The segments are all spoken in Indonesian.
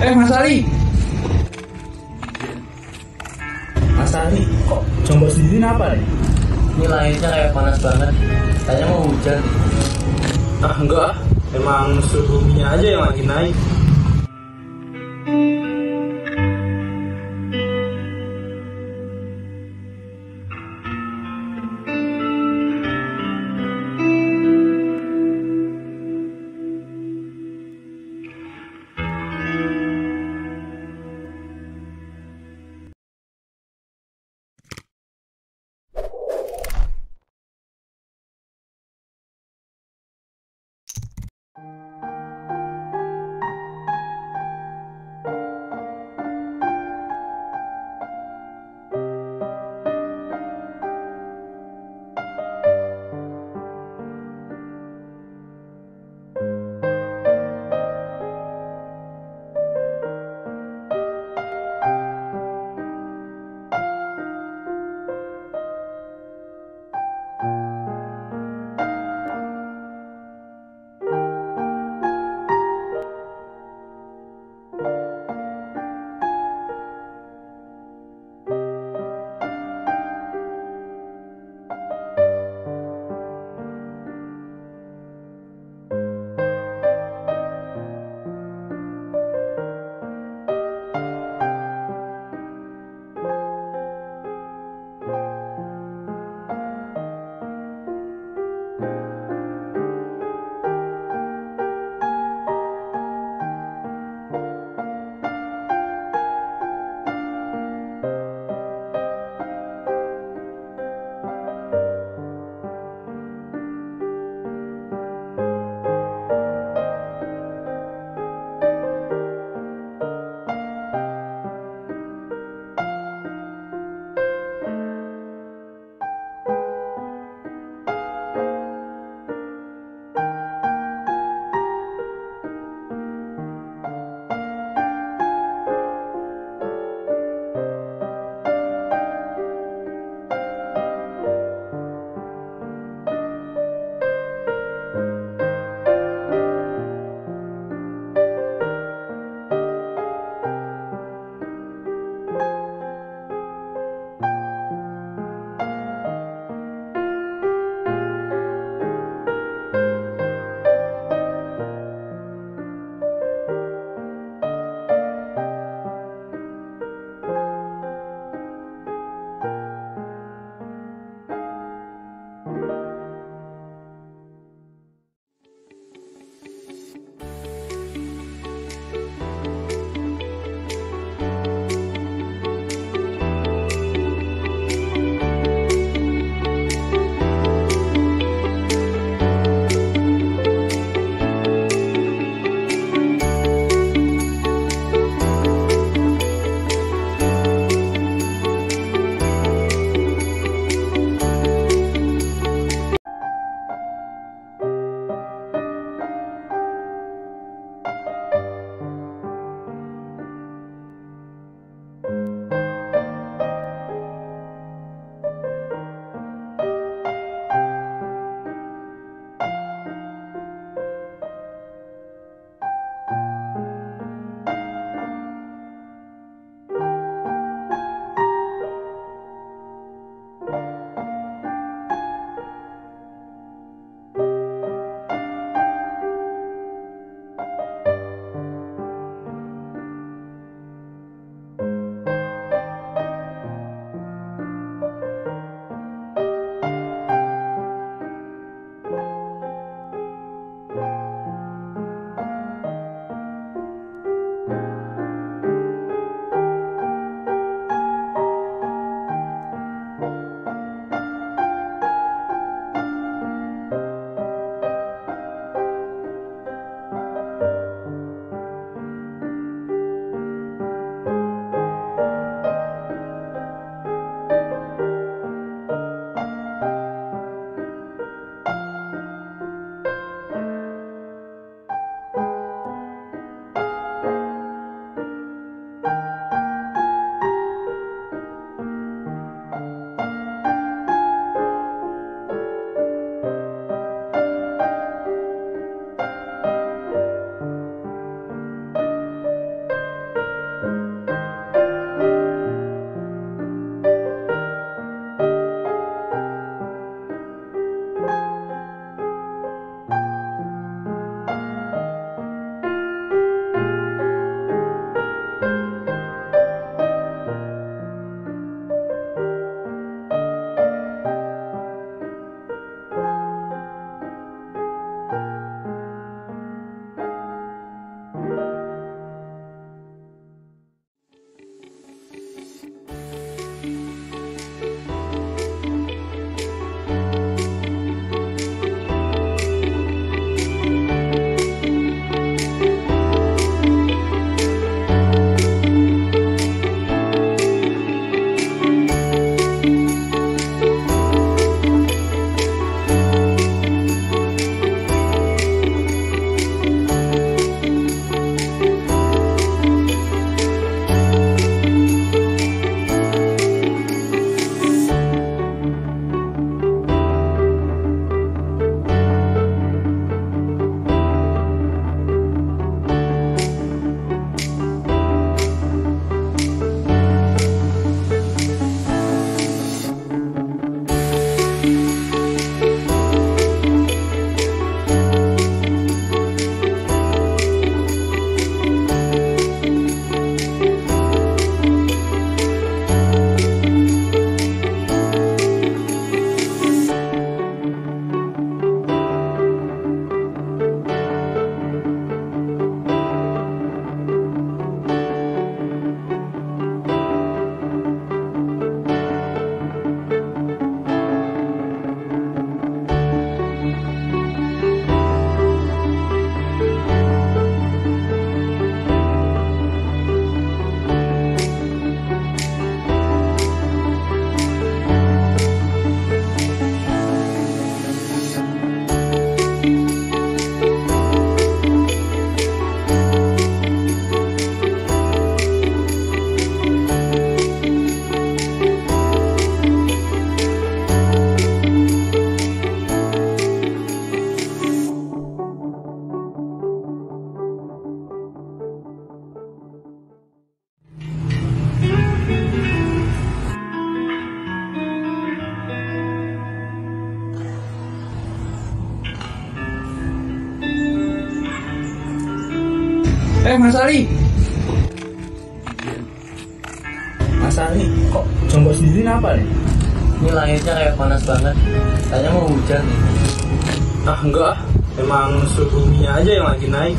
Mas Ali. Mas Ali, kok jomblo sendiri apa nih? Ini langitnya kayak panas banget. Kayaknya mau hujan. Ah enggak, emang suhu buminya aja yang lagi naik. Mas Ali. Mas Ali, kok jongkok sendiri kenapa nih? Ini langitnya kayak panas banget. Kayaknya mau hujan nih. Enggak, emang suhu buminya aja yang lagi naik.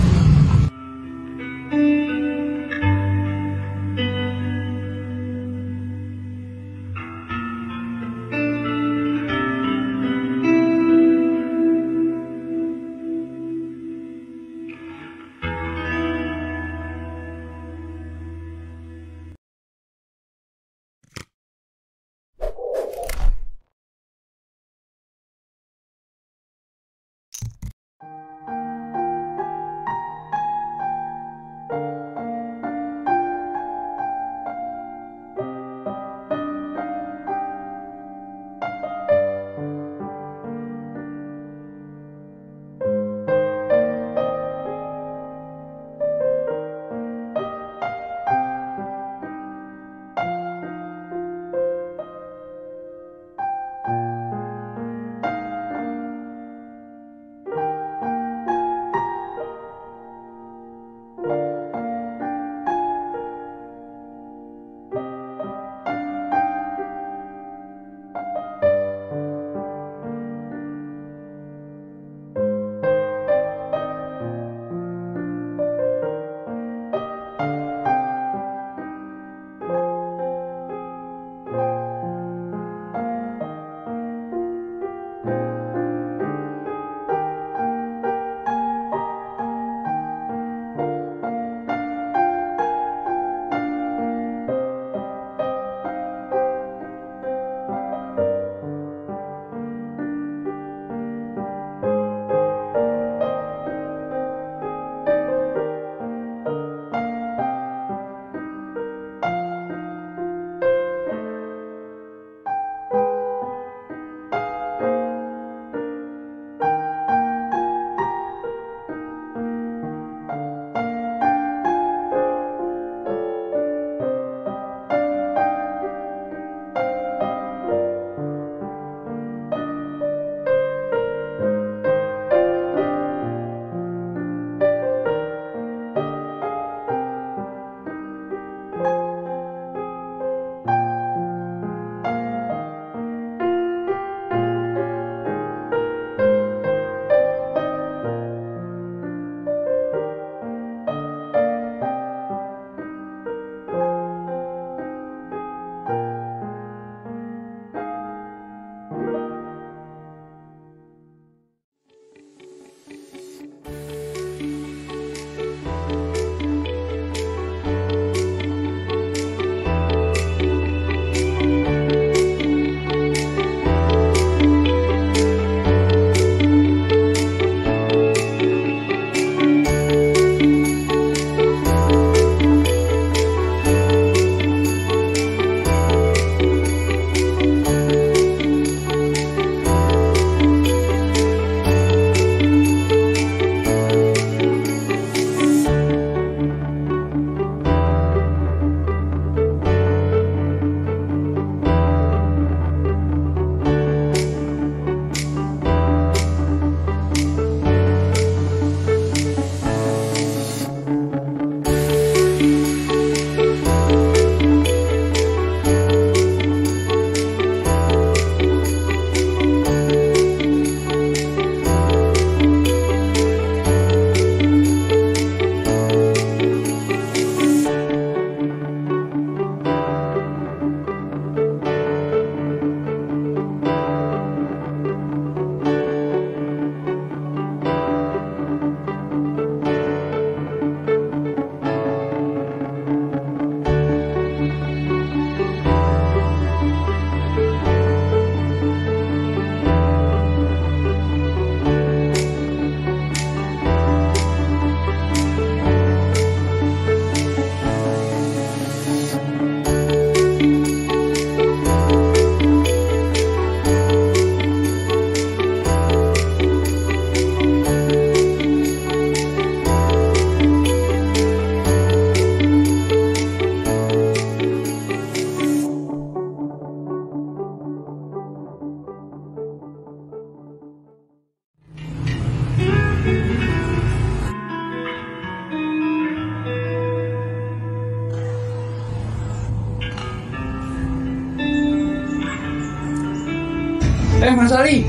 Mas Ali.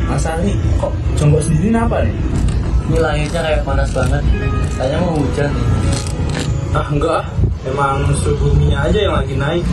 Mas Ali, kok jongkok sendiri kenapa nih? Ini langitnya kayak panas banget. Kayaknya mau hujan nih. Enggak, emang suhu buminya aja yang lagi naik.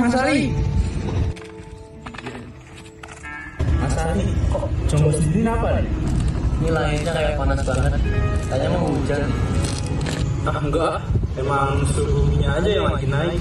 Mas Ali. Mas Ali, Kok jomblo sendiri apa nih? ini langitnya kayak panas banget. Tanya mau hujan. Enggak, emang suhu buminya aja yang lagi naik.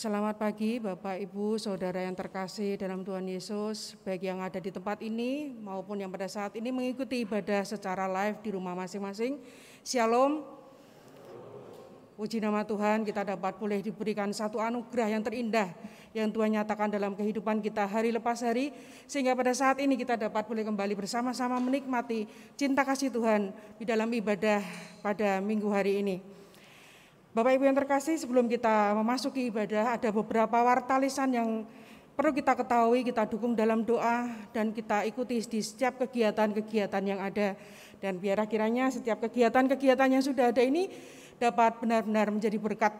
Selamat pagi Bapak, Ibu, Saudara yang terkasih dalam Tuhan Yesus, baik yang ada di tempat ini maupun yang pada saat ini mengikuti ibadah secara live di rumah masing-masing. Shalom. Puji nama Tuhan, kita dapat boleh diberikan satu anugerah yang terindah yang Tuhan nyatakan dalam kehidupan kita hari lepas hari, sehingga pada saat ini kita dapat boleh kembali bersama-sama menikmati cinta kasih Tuhan di dalam ibadah pada minggu hari ini. Bapak Ibu yang terkasih, sebelum kita memasuki ibadah, ada beberapa wartalisan yang perlu kita ketahui, kita dukung dalam doa, dan kita ikuti di setiap kegiatan-kegiatan yang ada. Dan biar kiranya setiap kegiatan-kegiatan yang sudah ada ini dapat benar-benar menjadi berkat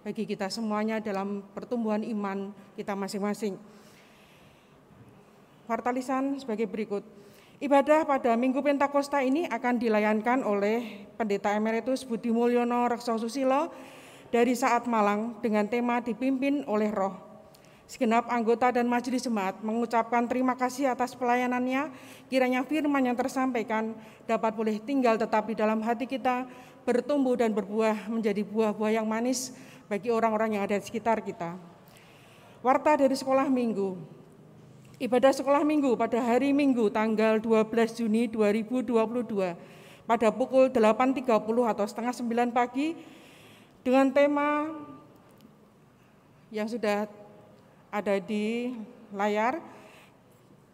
bagi kita semuanya dalam pertumbuhan iman kita masing-masing. Wartalisan sebagai berikut. Ibadah pada Minggu Pentakosta ini akan dilayankan oleh Pendeta Emeritus Budi Mulyono Rekso Susilo dari Saat Malang dengan tema dipimpin oleh Roh. Segenap anggota dan majelis jemaat mengucapkan terima kasih atas pelayanannya. Kiranya firman yang tersampaikan dapat boleh tinggal tetap di dalam hati kita, bertumbuh dan berbuah menjadi buah-buah yang manis bagi orang-orang yang ada di sekitar kita. Warta dari sekolah minggu. Ibadah sekolah minggu pada hari Minggu tanggal 12 Juni 2022 pada pukul 8.30 atau setengah 9 pagi dengan tema yang sudah ada di layar.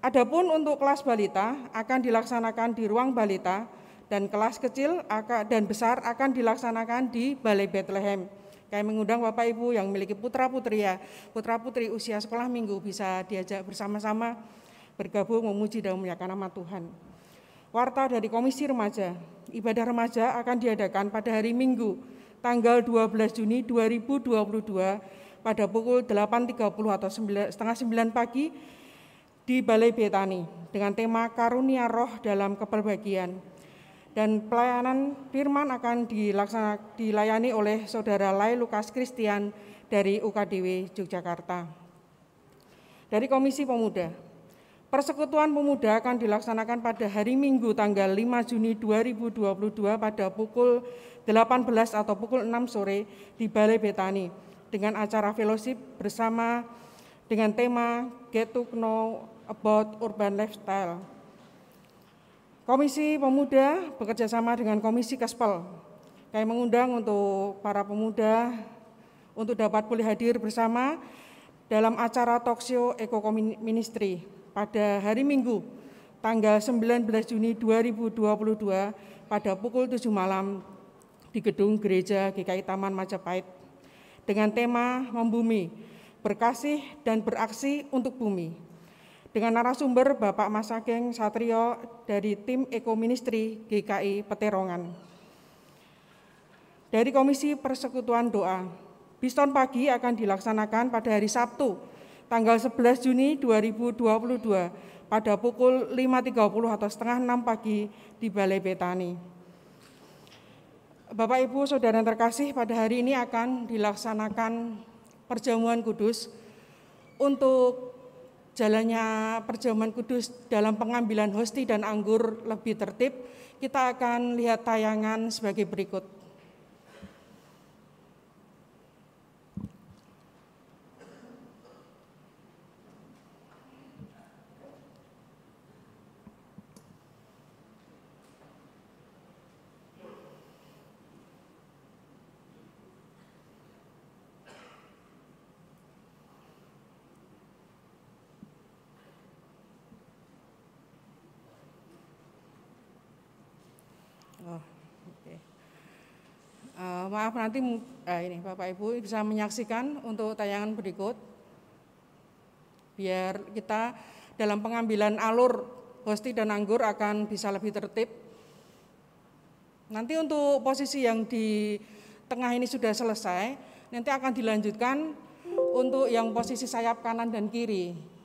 Adapun untuk kelas balita akan dilaksanakan di ruang balita dan kelas kecil dan besar akan dilaksanakan di Balai Bethlehem. Kami mengundang Bapak Ibu yang memiliki putra-putri usia sekolah minggu bisa diajak bersama-sama bergabung memuji dan memuliakan nama Tuhan. Warta dari Komisi Remaja. Ibadah remaja akan diadakan pada hari Minggu tanggal 12 Juni 2022 pada pukul 8.30 atau setengah 9 pagi di Balai Betani dengan tema Karunia Roh dalam Keperbagian. Dan pelayanan firman akan dilayani oleh Saudara Lai Lukas Christian dari UKDW Yogyakarta. Dari Komisi Pemuda, Persekutuan Pemuda akan dilaksanakan pada hari Minggu tanggal 5 Juni 2022 pada pukul 18 atau pukul 6 sore di Balai Betani dengan acara fellowship bersama dengan tema Get to Know About Urban Lifestyle. Komisi Pemuda bekerjasama dengan Komisi Kespel. Kami mengundang untuk para pemuda untuk dapat boleh hadir bersama dalam acara talkshow Eko Ministry pada hari Minggu tanggal 19 Juni 2022 pada pukul 7 malam di Gedung Gereja GKI Taman Majapahit dengan tema Membumi, Berkasih dan Beraksi untuk Bumi. Dengan narasumber Bapak Mas Ageng Satrio dari tim Eko Ministry GKI Peterongan. Dari Komisi Persekutuan Doa, Biston pagi akan dilaksanakan pada hari Sabtu, tanggal 11 Juni 2022 pada pukul 5.30 atau setengah 6 pagi di Balai Betani. Bapak Ibu Saudara yang terkasih, pada hari ini akan dilaksanakan perjamuan kudus. Untuk jalannya perjamuan kudus dalam pengambilan hosti dan anggur lebih tertib, kita akan lihat tayangan sebagai berikut. Maaf nanti ini Bapak Ibu bisa menyaksikan untuk tayangan berikut biar kita dalam pengambilan alur hosti dan anggur akan bisa lebih tertib. Nanti untuk posisi yang di tengah ini sudah selesai, nanti akan dilanjutkan untuk yang posisi sayap kanan dan kiri.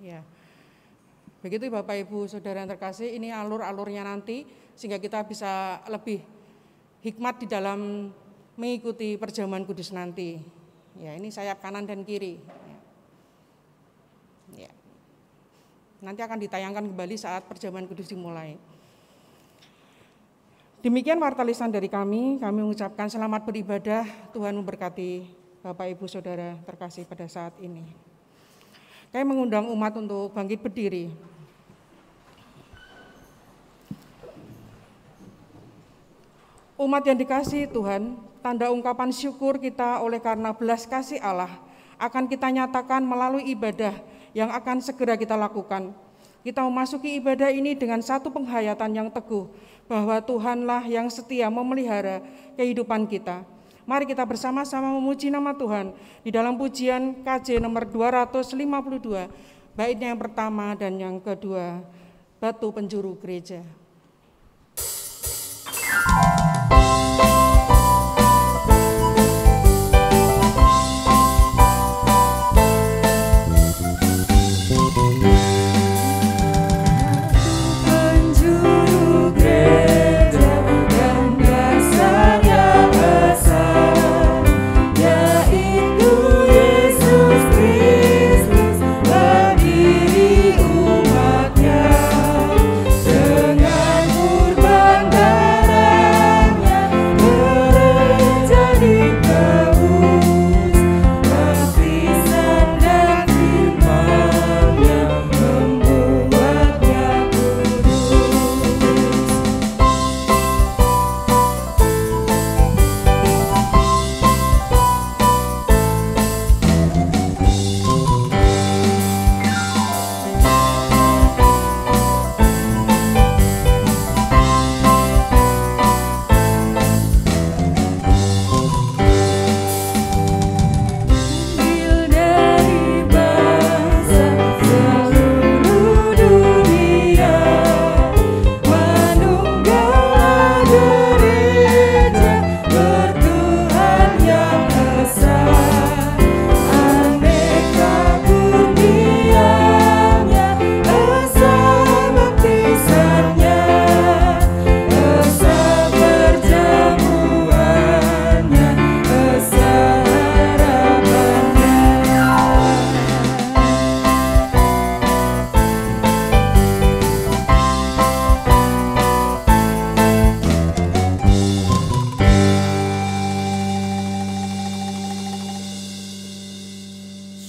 Ya, begitu Bapak Ibu Saudara yang terkasih, ini alur-alurnya nanti sehingga kita bisa lebih hikmat di dalam mengikuti perjamuan kudus nanti. Ya, ini sayap kanan dan kiri. Ya. Nanti akan ditayangkan kembali saat perjamuan kudus dimulai. Demikian warta lisan dari kami mengucapkan selamat beribadah, Tuhan memberkati Bapak Ibu Saudara terkasih pada saat ini. Kami mengundang umat untuk bangkit berdiri. Umat yang dikasihi Tuhan, tanda ungkapan syukur kita oleh karena belas kasih Allah akan kita nyatakan melalui ibadah yang akan segera kita lakukan. Kita memasuki ibadah ini dengan satu penghayatan yang teguh bahwa Tuhanlah yang setia memelihara kehidupan kita. Mari kita bersama-sama memuji nama Tuhan di dalam pujian KJ nomor 252, baitnya yang pertama dan yang kedua, Batu Penjuru Gereja.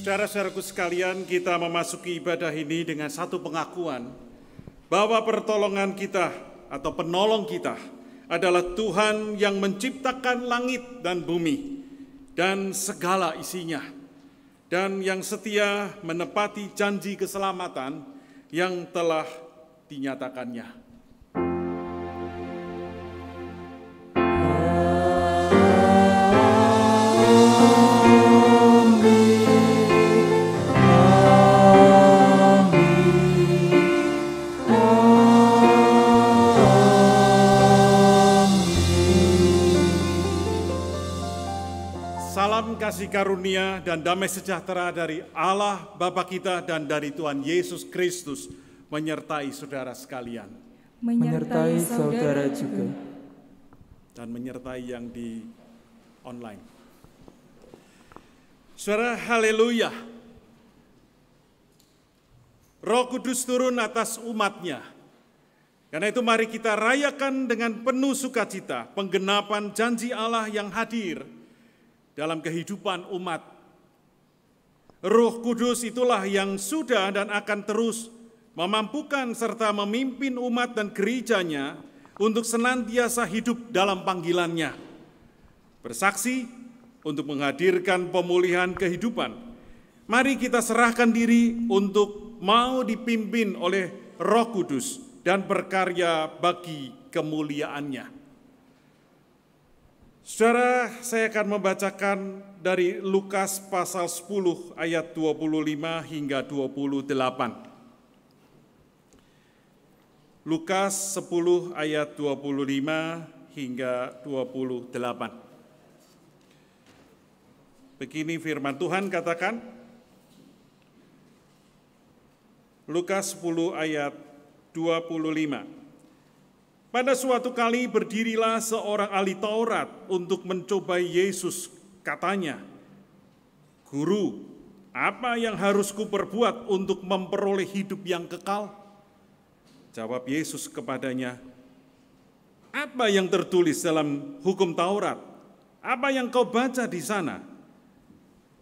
Saudara-saudaraku sekalian, kita memasuki ibadah ini dengan satu pengakuan bahwa pertolongan kita atau penolong kita adalah Tuhan yang menciptakan langit dan bumi dan segala isinya, dan yang setia menepati janji keselamatan yang telah dinyatakannya. Salam kasih karunia dan damai sejahtera dari Allah Bapa kita dan dari Tuhan Yesus Kristus menyertai saudara sekalian. Menyertai saudara juga. Dan menyertai yang di online. Saudara, haleluya. Roh Kudus turun atas umatnya. Karena itu mari kita rayakan dengan penuh sukacita penggenapan janji Allah yang hadir dalam kehidupan umat. Roh Kudus itulah yang sudah dan akan terus memampukan serta memimpin umat dan gerejanya untuk senantiasa hidup dalam panggilannya. Bersaksi untuk menghadirkan pemulihan kehidupan. Mari kita serahkan diri untuk mau dipimpin oleh Roh Kudus dan berkarya bagi kemuliaannya. Saudara, saya akan membacakan dari Lukas pasal 10 ayat 25 hingga 28. Lukas 10 ayat 25 hingga 28. Begini firman Tuhan katakan, Lukas 10 ayat 25. Pada suatu kali berdirilah seorang ahli Taurat untuk mencobai Yesus, katanya, "Guru, apa yang harus kuperbuat untuk memperoleh hidup yang kekal?" Jawab Yesus kepadanya, "Apa yang tertulis dalam hukum Taurat? Apa yang kau baca di sana?"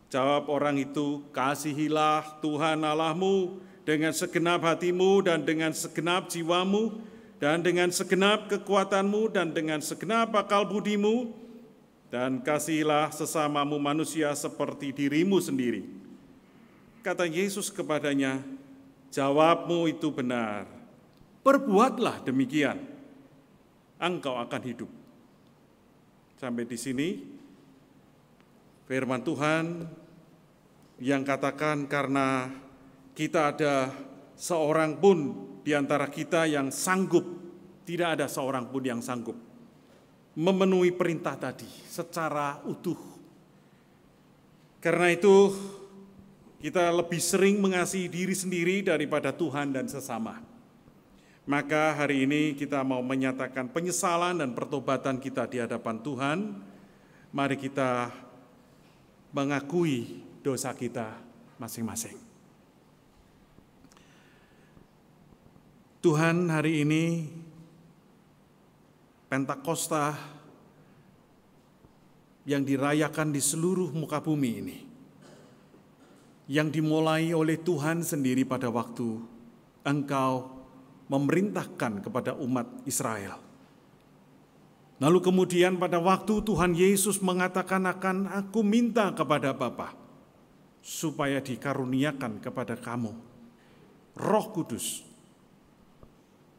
Jawab orang itu, "Kasihilah Tuhan Allahmu dengan segenap hatimu dan dengan segenap jiwamu, dan dengan segenap kekuatanmu dan dengan segenap akal budimu, dan kasihilah sesamamu manusia seperti dirimu sendiri." Kata Yesus kepadanya, "Jawabmu itu benar. Perbuatlah demikian, engkau akan hidup." Sampai di sini firman Tuhan yang katakan karena kita ada seorang pun di antara kita yang sanggup, tidak ada seorang pun yang sanggup memenuhi perintah tadi secara utuh. Karena itu kita lebih sering mengasihi diri sendiri daripada Tuhan dan sesama. Maka hari ini kita mau menyatakan penyesalan dan pertobatan kita di hadapan Tuhan. Mari kita mengakui dosa kita masing-masing. Tuhan, hari ini Pentakosta yang dirayakan di seluruh muka bumi ini, yang dimulai oleh Tuhan sendiri pada waktu Engkau memerintahkan kepada umat Israel. Lalu kemudian pada waktu Tuhan Yesus mengatakan "Aku minta kepada Bapa supaya dikaruniakan kepada kamu Roh Kudus."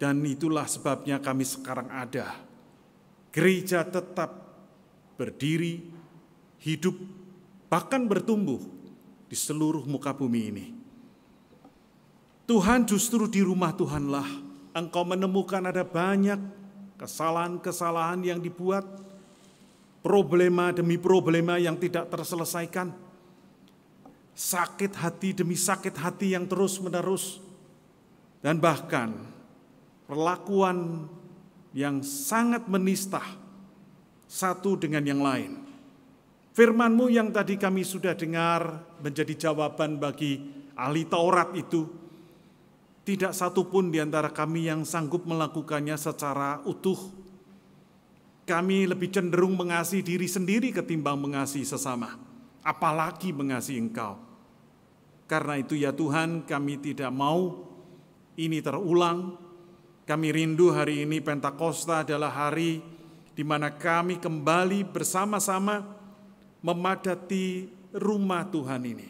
Dan itulah sebabnya kami sekarang ada. Gereja tetap berdiri, hidup, bahkan bertumbuh di seluruh muka bumi ini. Tuhan, justru di rumah Tuhanlah Engkau menemukan ada banyak kesalahan-kesalahan yang dibuat, problema demi problema yang tidak terselesaikan, sakit hati demi sakit hati yang terus-menerus, dan bahkan perlakuan yang sangat menista satu dengan yang lain. Firman-Mu yang tadi kami sudah dengar menjadi jawaban bagi ahli Taurat itu, tidak satupun di antara kami yang sanggup melakukannya secara utuh. Kami lebih cenderung mengasihi diri sendiri ketimbang mengasihi sesama, apalagi mengasihi Engkau. Karena itu ya Tuhan, kami tidak mau ini terulang. Kami rindu hari ini Pentakosta adalah hari di mana kami kembali bersama-sama memadati rumah Tuhan ini.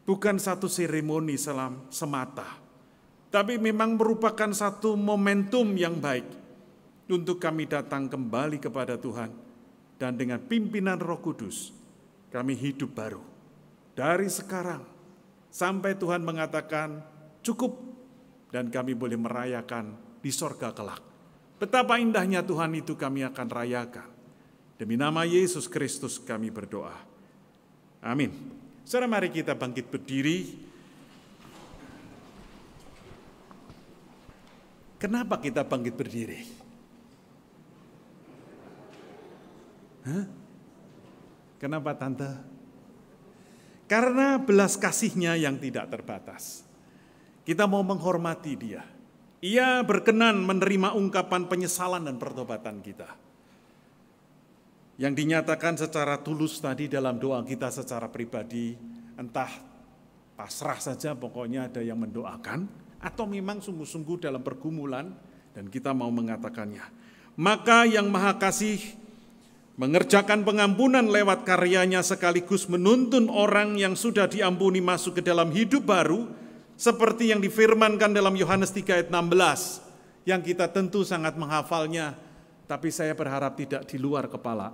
Bukan satu seremoni semata, tapi memang merupakan satu momentum yang baik untuk kami datang kembali kepada Tuhan. Dan dengan pimpinan Roh Kudus, kami hidup baru. Dari sekarang sampai Tuhan mengatakan cukup, dan kami boleh merayakan di sorga kelak. Betapa indahnya Tuhan itu kami akan rayakan. Demi nama Yesus Kristus kami berdoa. Amin. Saudara, mari kita bangkit berdiri. Kenapa kita bangkit berdiri? Kenapa Tante? Karena belas kasih-Nya yang tidak terbatas. Kita mau menghormati Dia. Ia berkenan menerima ungkapan penyesalan dan pertobatan kita. Yang dinyatakan secara tulus tadi dalam doa kita secara pribadi, entah pasrah saja pokoknya ada yang mendoakan, atau memang sungguh-sungguh dalam pergumulan dan kita mau mengatakannya. Maka yang Maha Kasih mengerjakan pengampunan lewat karyanya sekaligus menuntun orang yang sudah diampuni masuk ke dalam hidup baru, seperti yang difirmankan dalam Yohanes 3 ayat 16, yang kita tentu sangat menghafalnya, tapi saya berharap tidak di luar kepala,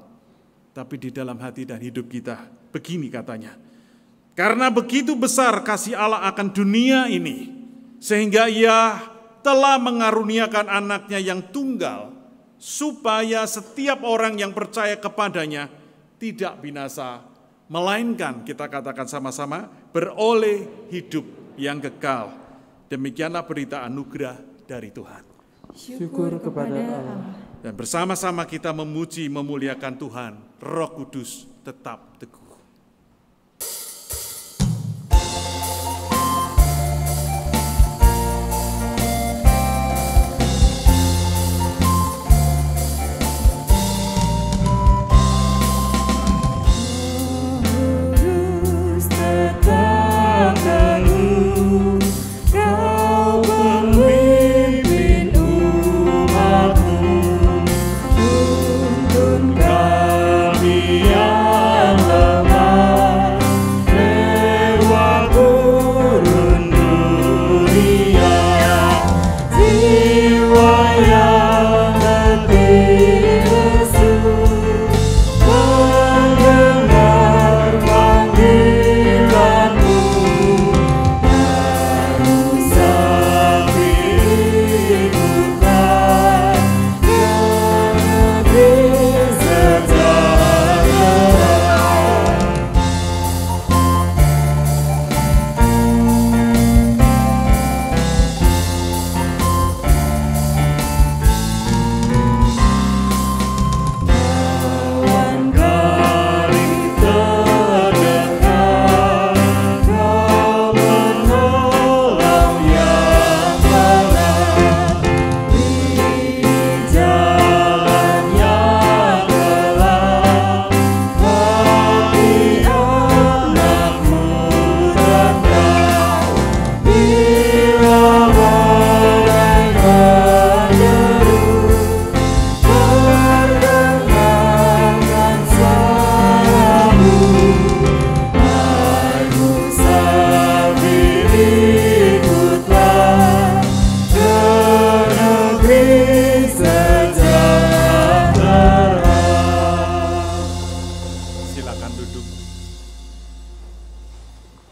tapi di dalam hati dan hidup kita. Begini katanya, karena begitu besar kasih Allah akan dunia ini, sehingga Ia telah mengaruniakan anaknya yang tunggal, supaya setiap orang yang percaya kepadanya tidak binasa, melainkan, kita katakan sama-sama, beroleh hidup yang kekal. Demikianlah berita anugerah dari Tuhan. Syukur kepada Allah. Dan bersama-sama kita memuji, memuliakan Tuhan. Roh Kudus tetap teguh.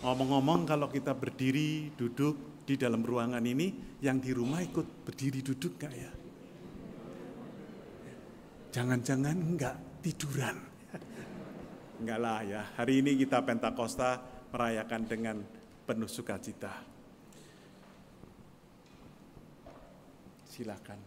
Ngomong-ngomong, kalau kita berdiri duduk di dalam ruangan ini, yang di rumah ikut berdiri duduk gak ya? Jangan-jangan enggak tiduran. Enggak lah ya, hari ini kita Pentakosta merayakan dengan penuh sukacita. Silakan.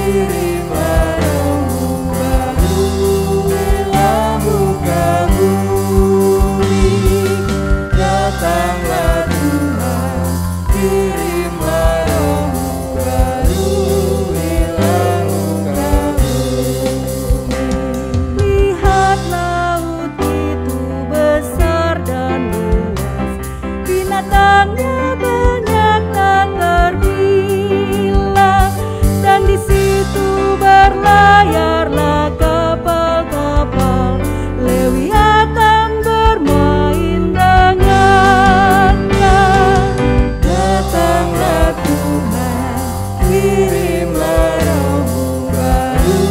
kirimlah rohmu baru, ilmu kabuli. Datanglah Tuhan, kirimlah rohmu baru, ilmu kabuli. Lihat laut itu besar dan luas, binatangnya banyak tak terbilang, dan di situ berlayarlah kapal-kapal, Lewiatan bermain dengannya. Datanglah Tuhan, kirimlah rohmu baru,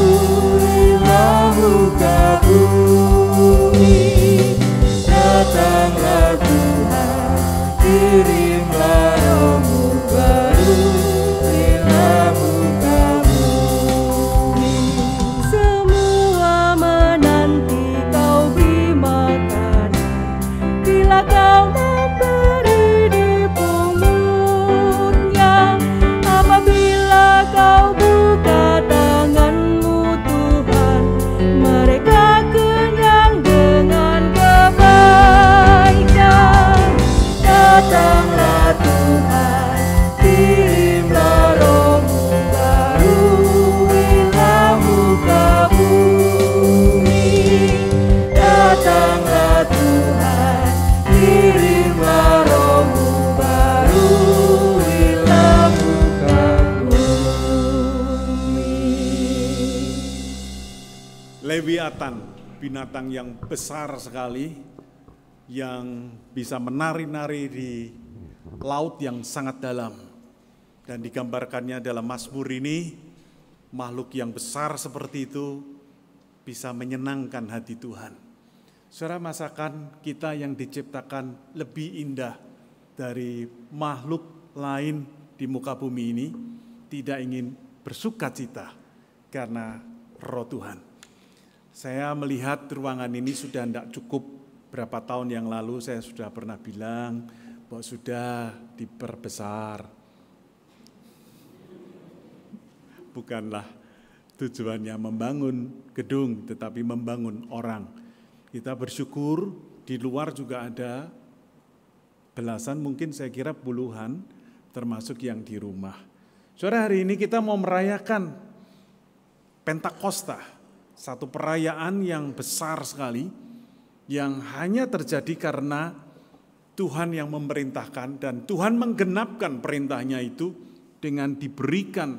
ilmu kabuli. Datanglah Tuhan, kirimlah rohmu baru, ilmu kabuli. Semua menanti kau beri makanan, bila kau memberi di pungutnya. Apabila kau buka tanganmu Tuhan, mereka kenyang dengan kebaikan. Datanglah Tuhan, kirimlah rohmu baru, ilmu kabuli. Datanglah Tuhan, kirimlah rohmu baru, ilmu kabuli. Lewiatan, binatang yang besar sekali, yang bisa menari-nari di laut yang sangat dalam. Dan digambarkannya dalam Mazmur ini, makhluk yang besar seperti itu bisa menyenangkan hati Tuhan. Saudara, masakan kita yang diciptakan lebih indah dari makhluk lain di muka bumi ini, tidak ingin bersukacita karena roh Tuhan. Saya melihat ruangan ini sudah tidak cukup. Berapa tahun yang lalu saya sudah pernah bilang bahwa sudah diperbesar. Bukanlah tujuannya membangun gedung, tetapi membangun orang. Kita bersyukur di luar juga ada belasan, mungkin saya kira puluhan, termasuk yang di rumah. Saudara, hari ini kita mau merayakan Pentakosta, satu perayaan yang besar sekali, yang hanya terjadi karena Tuhan yang memerintahkan, dan Tuhan menggenapkan perintahnya itu dengan diberikan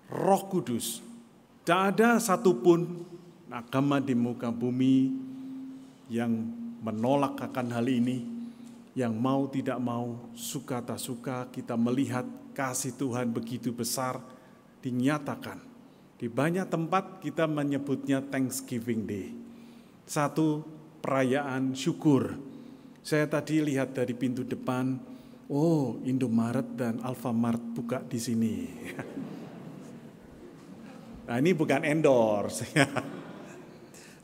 Roh Kudus. Tidak ada satupun agama di muka bumi yang menolak akan hal ini, yang mau tidak mau, suka tak suka, kita melihat kasih Tuhan begitu besar dinyatakan. Di banyak tempat kita menyebutnya Thanksgiving Day, satu perayaan syukur. Saya tadi lihat dari pintu depan, oh Indomaret dan Alfamart buka di sini. Nah, ini bukan endorse.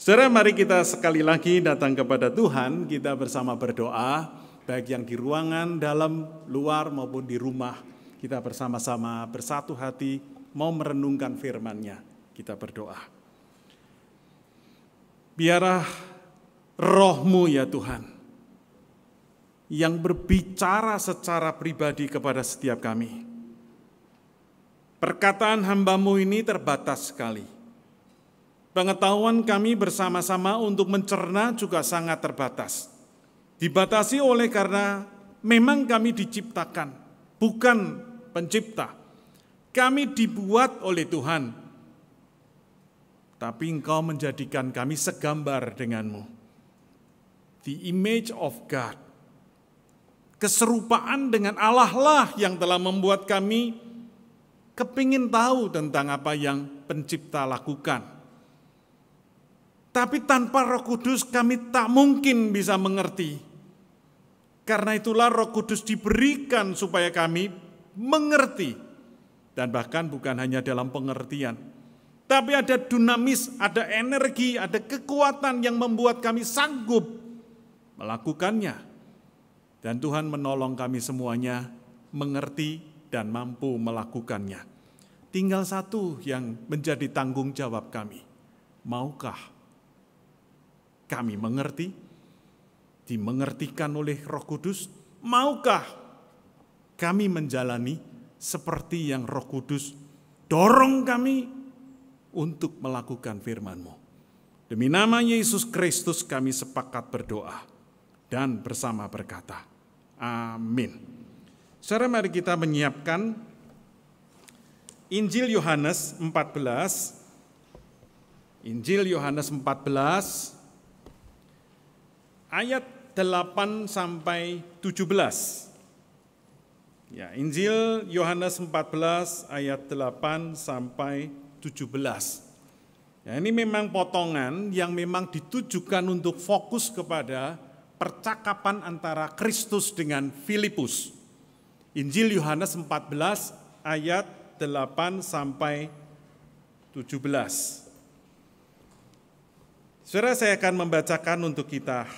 Saudara, mari kita sekali lagi datang kepada Tuhan, kita bersama berdoa, baik yang di ruangan, dalam, luar maupun di rumah. Kita bersama-sama bersatu hati mau merenungkan firman-Nya. Kita berdoa. Biarlah Roh-Mu ya Tuhan, yang berbicara secara pribadi kepada setiap kami. Perkataan hamba-Mu ini terbatas sekali. Pengetahuan kami bersama-sama untuk mencerna juga sangat terbatas. Dibatasi oleh karena memang kami diciptakan, bukan pencipta. Kami dibuat oleh Tuhan. Tapi Engkau menjadikan kami segambar dengan-Mu. The image of God. Keserupaan dengan Allah lah yang telah membuat kami kepingin tahu tentang apa yang pencipta lakukan. Tapi tanpa Roh Kudus kami tak mungkin bisa mengerti. Karena itulah Roh Kudus diberikan supaya kami mengerti. Dan bahkan bukan hanya dalam pengertian. Tapi ada dinamis, ada energi, ada kekuatan yang membuat kami sanggup melakukannya. Dan Tuhan menolong kami semuanya mengerti dan mampu melakukannya. tinggal satu yang menjadi tanggung jawab kami. Maukah kami mengerti, dimengertikan oleh Roh Kudus? Maukah kami menjalani seperti yang Roh Kudus dorong kami untuk melakukan firman-Mu? Demi nama Yesus Kristus kami sepakat berdoa dan bersama berkata, amin. Saudara, mari kita menyiapkan Injil Yohanes 14. Injil Yohanes 14 ayat 8 sampai 17. Ya, Injil Yohanes 14 ayat 8 sampai 17. Ya, ini memang potongan yang memang ditujukan untuk fokus kepada percakapan antara Kristus dengan Filipus. Injil Yohanes 14 ayat 8 sampai 17. Saudara, saya akan membacakan untuk kita.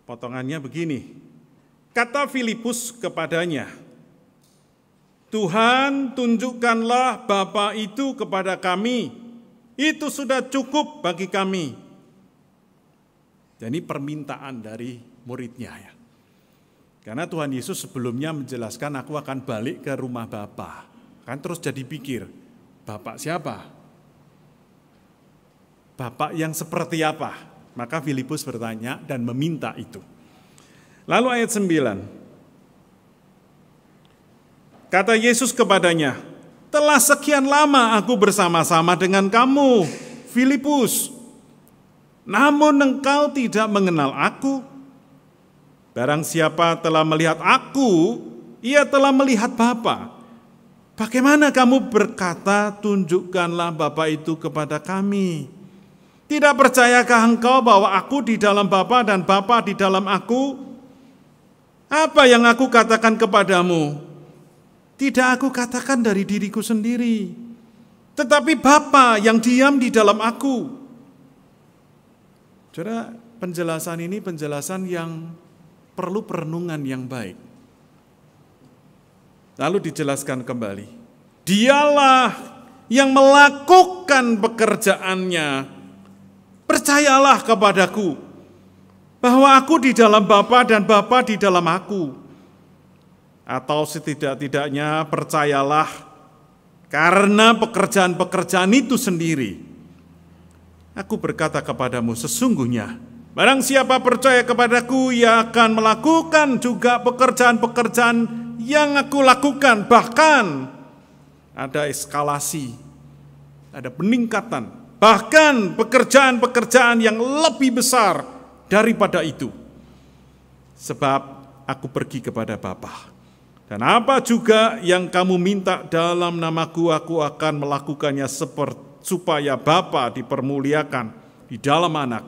Potongannya begini. Kata Filipus kepadanya, Tuhan, tunjukkanlah Bapa itu kepada kami. Itu sudah cukup bagi kami. Jadi permintaan dari muridnya ya. Karena Tuhan Yesus sebelumnya menjelaskan, aku akan balik ke rumah Bapa. Kan terus jadi pikir, Bapak siapa? Bapak yang seperti apa? Maka Filipus bertanya dan meminta itu. Lalu ayat 9. Kata Yesus kepadanya, telah sekian lama aku bersama-sama dengan kamu, Filipus. Namun engkau tidak mengenal aku. Barang siapa telah melihat aku, ia telah melihat Bapa. Bagaimana kamu berkata, tunjukkanlah Bapa itu kepada kami? Tidak percayakah engkau bahwa aku di dalam Bapa dan Bapa di dalam aku? Apa yang aku katakan kepadamu? Tidak aku katakan dari diriku sendiri, tetapi Bapa yang diam di dalam aku. Saudara, penjelasan ini penjelasan yang perlu perenungan yang baik. Lalu dijelaskan kembali. Dialah yang melakukan pekerjaannya. Percayalah kepadaku bahwa aku di dalam Bapa dan Bapa di dalam aku. Atau setidak-tidaknya percayalah karena pekerjaan-pekerjaan itu sendiri. Aku berkata kepadamu, sesungguhnya barang siapa percaya kepadaku, ia akan melakukan juga pekerjaan-pekerjaan yang aku lakukan. Bahkan ada eskalasi, ada peningkatan. Bahkan pekerjaan-pekerjaan yang lebih besar daripada itu. Sebab aku pergi kepada Bapa. Dan apa juga yang kamu minta dalam namaku, aku akan melakukannya supaya Bapa dipermuliakan di dalam Anak.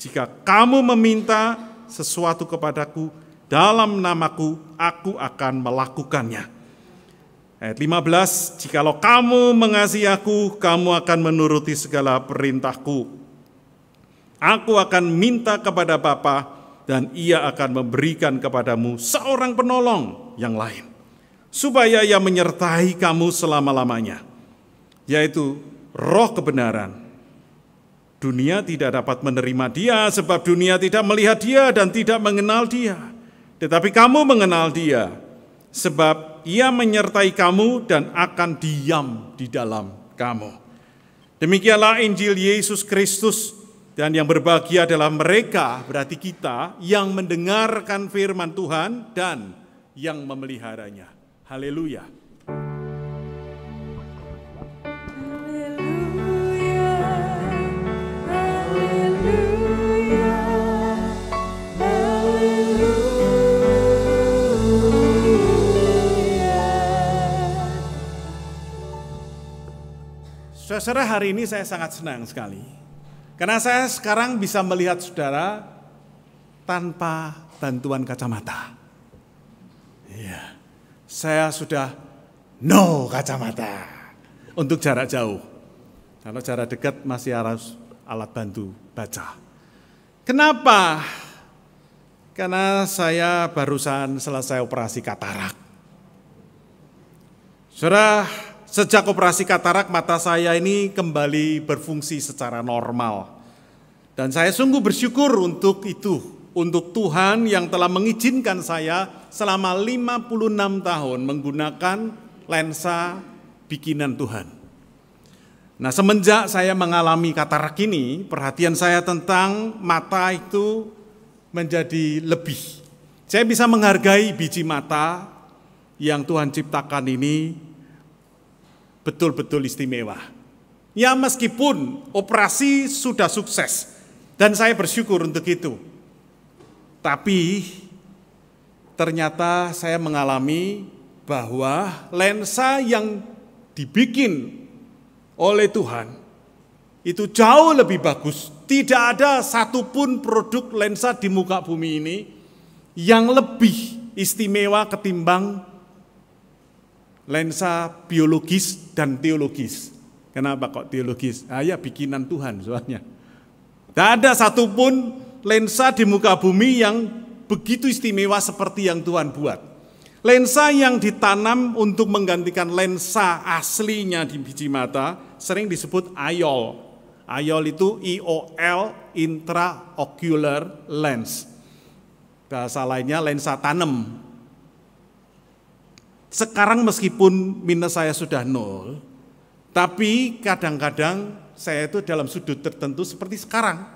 Jika kamu meminta sesuatu kepadaku dalam namaku, aku akan melakukannya. Ayat 15, jikalau kamu mengasihi aku, kamu akan menuruti segala perintahku. Aku akan minta kepada Bapa, dan ia akan memberikan kepadamu seorang penolong yang lain, supaya ia menyertai kamu selama-lamanya, yaitu Roh kebenaran. Dunia tidak dapat menerima dia, sebab dunia tidak melihat dia dan tidak mengenal dia. Tetapi kamu mengenal dia, sebab ia menyertai kamu dan akan diam di dalam kamu. Demikianlah Injil Yesus Kristus, dan yang berbahagia adalah mereka, berarti kita, yang mendengarkan firman Tuhan dan yang memeliharanya. Haleluya. Saudara, hari ini saya sangat senang sekali. Karena saya sekarang bisa melihat saudara tanpa bantuan kacamata. Iya, saya sudah no kacamata untuk jarak jauh. Kalau jarak dekat masih harus alat bantu baca. Kenapa? Karena saya barusan selesai operasi katarak. Saudara, sejak operasi katarak mata saya ini kembali berfungsi secara normal. Dan saya sungguh bersyukur untuk itu, untuk Tuhan yang telah mengizinkan saya selama 56 tahun menggunakan lensa bikinan Tuhan. Nah, semenjak saya mengalami katarak ini, perhatian saya tentang mata itu menjadi lebih. Saya bisa menghargai biji mata yang Tuhan ciptakan ini betul-betul istimewa. Ya, meskipun operasi sudah sukses, dan saya bersyukur untuk itu. Tapi ternyata saya mengalami bahwa lensa yang dibikin oleh Tuhan itu jauh lebih bagus. Tidak ada satupun produk lensa di muka bumi ini yang lebih istimewa ketimbang lensa biologis dan teologis. Kenapa kok teologis? Ya bikinan Tuhan soalnya. Tidak ada satupun lensa di muka bumi yang begitu istimewa seperti yang Tuhan buat. Lensa yang ditanam untuk menggantikan lensa aslinya di biji mata sering disebut IOL. IOL itu IOL, intraocular lens. Bahasa lainnya lensa tanam. Sekarang meskipun minus saya sudah 0, tapi kadang-kadang saya itu dalam sudut tertentu seperti sekarang.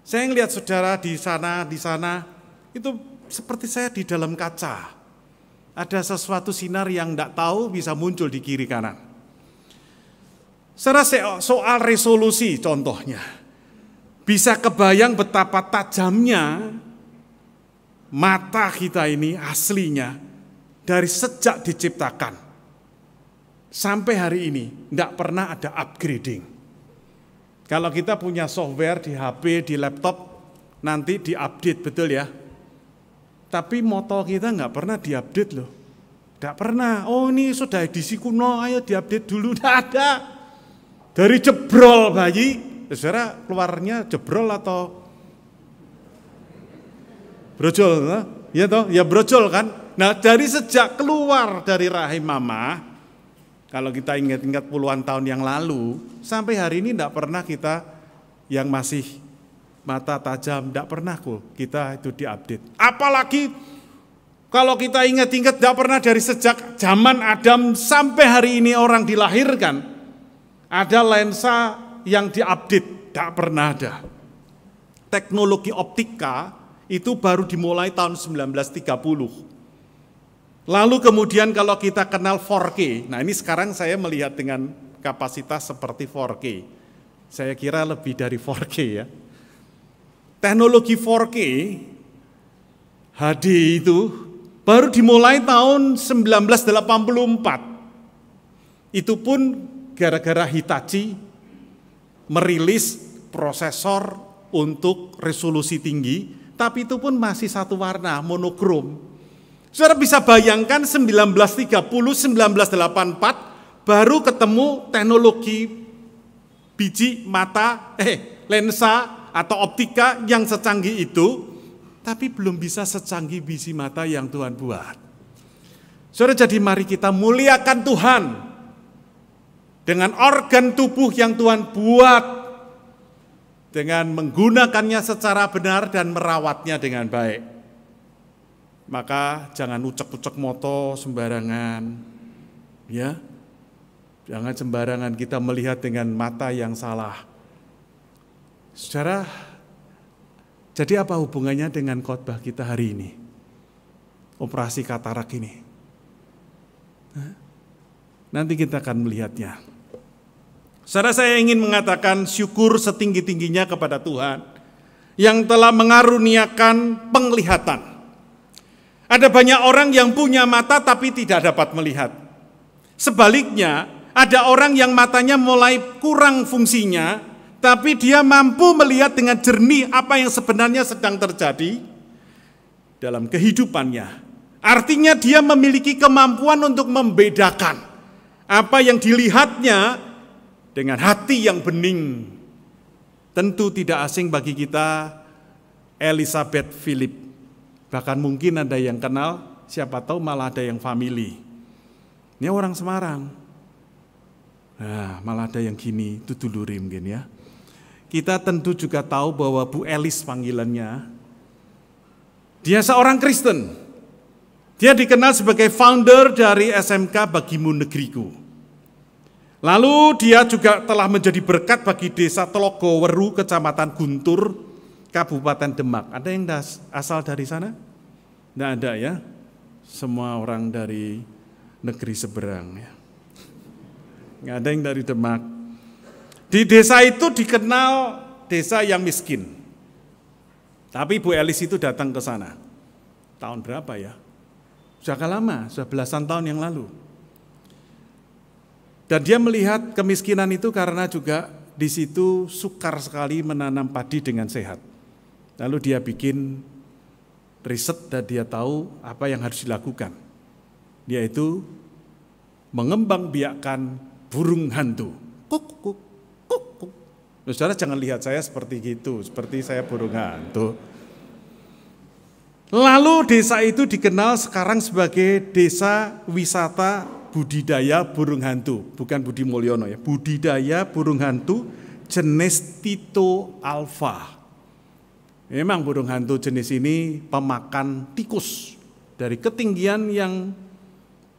Saya ngelihat saudara di sana, itu seperti saya di dalam kaca. Ada sesuatu sinar yang tidak tahu bisa muncul di kiri kanan. Soal resolusi contohnya. Bisa kebayang betapa tajamnya mata kita ini aslinya dari sejak diciptakan. Sampai hari ini tidak pernah ada upgrading. Kalau kita punya software di HP, di laptop, nanti diupdate, betul ya? Tapi moto kita nggak pernah diupdate loh. Nggak pernah, oh ini sudah edisi kuno, ayo diupdate dulu. Nggak ada. Dari jebrol bayi, saudara keluarnya jebrol atau brojol? Ya toh, ya brojol kan? Nah dari sejak keluar dari rahim mama, kalau kita ingat-ingat puluhan tahun yang lalu, sampai hari ini tidak pernah kita yang masih mata tajam, tidak pernah kok kita itu diupdate. Apalagi kalau kita ingat-ingat tidak pernah dari sejak zaman Adam sampai hari ini orang dilahirkan, ada lensa yang diupdate, tidak pernah ada. Teknologi optika itu baru dimulai tahun 1930. Lalu kemudian kalau kita kenal 4K, nah ini sekarang saya melihat dengan kapasitas seperti 4K. Saya kira lebih dari 4K ya. Teknologi 4K HD itu baru dimulai tahun 1984. Itu pun gara-gara Hitachi merilis prosesor untuk resolusi tinggi, tapi itu pun masih satu warna, monokrom. Saudara bisa bayangkan 1930-1984 baru ketemu teknologi biji mata, lensa atau optika yang secanggih itu, tapi belum bisa secanggih biji mata yang Tuhan buat. Saudara, jadi mari kita muliakan Tuhan dengan organ tubuh yang Tuhan buat, dengan menggunakannya secara benar dan merawatnya dengan baik. Maka jangan ucek-ucek moto sembarangan, ya. Jangan sembarangan kita melihat dengan mata yang salah. Saudara, jadi apa hubungannya dengan khotbah kita hari ini? Operasi katarak ini. Nanti kita akan melihatnya. Saudara, saya ingin mengatakan syukur setinggi-tingginya kepada Tuhan yang telah mengaruniakan penglihatan. Ada banyak orang yang punya mata tapi tidak dapat melihat. Sebaliknya, ada orang yang matanya mulai kurang fungsinya, tapi dia mampu melihat dengan jernih apa yang sebenarnya sedang terjadi dalam kehidupannya. Artinya dia memiliki kemampuan untuk membedakan apa yang dilihatnya dengan hati yang bening. Tentu tidak asing bagi kita Elizabeth Philip. Bahkan mungkin ada yang kenal, siapa tahu malah ada yang family. Ini orang Semarang. Nah, malah ada yang gini, itu duluri mungkin ya. Kita tentu juga tahu bahwa Bu Elis panggilannya. Dia seorang Kristen. Dia dikenal sebagai founder dari SMK Bagimu Negeriku. Lalu dia juga telah menjadi berkat bagi desa Telogo Weru, Kecamatan Guntur, Kabupaten Demak. Ada yang asal dari sana? Tidak ada ya. Semua orang dari negeri seberang ya. Nggak ada yang dari Demak. Di desa itu dikenal desa yang miskin. Tapi Bu Elis itu datang ke sana. Tahun berapa ya? Sudah lama, sudah belasan tahun yang lalu. Dan dia melihat kemiskinan itu karena juga di situ sukar sekali menanam padi dengan sehat. Lalu dia bikin riset dan dia tahu apa yang harus dilakukan. Yaitu mengembangbiakkan burung hantu. Kuk, kuk, kuk, kuk. Saudara jangan lihat saya seperti gitu, seperti saya burung hantu. Lalu desa itu dikenal sekarang sebagai desa wisata budidaya burung hantu. Bukan Budi Mulyono ya, budidaya burung hantu jenis Tito Alpha. Memang burung hantu jenis ini pemakan tikus. Dari ketinggian yang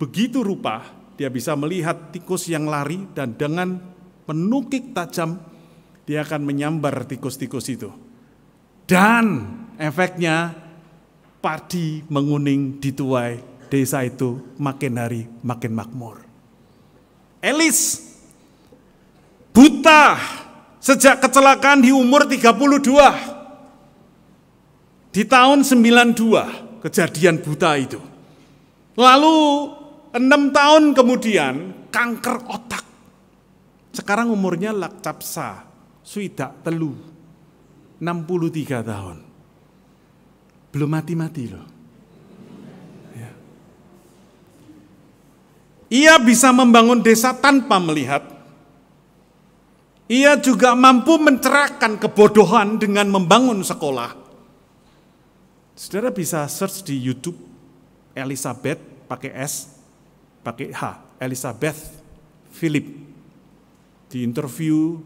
begitu rupa, dia bisa melihat tikus yang lari dan dengan menukik tajam, dia akan menyambar tikus-tikus itu. Dan efeknya padi menguning dituai, desa itu makin hari makin makmur. Elis buta sejak kecelakaan di umur 32. Di tahun 92 kejadian buta itu. Lalu 6 tahun kemudian kanker otak. Sekarang umurnya lakcapsa, swidak telu, 63 tahun. Belum mati-mati loh. Ya. Ia bisa membangun desa tanpa melihat. Ia juga mampu mencerahkan kebodohan dengan membangun sekolah. Saudara bisa search di YouTube Elizabeth pakai S, pakai H, Elizabeth Philip. Di interview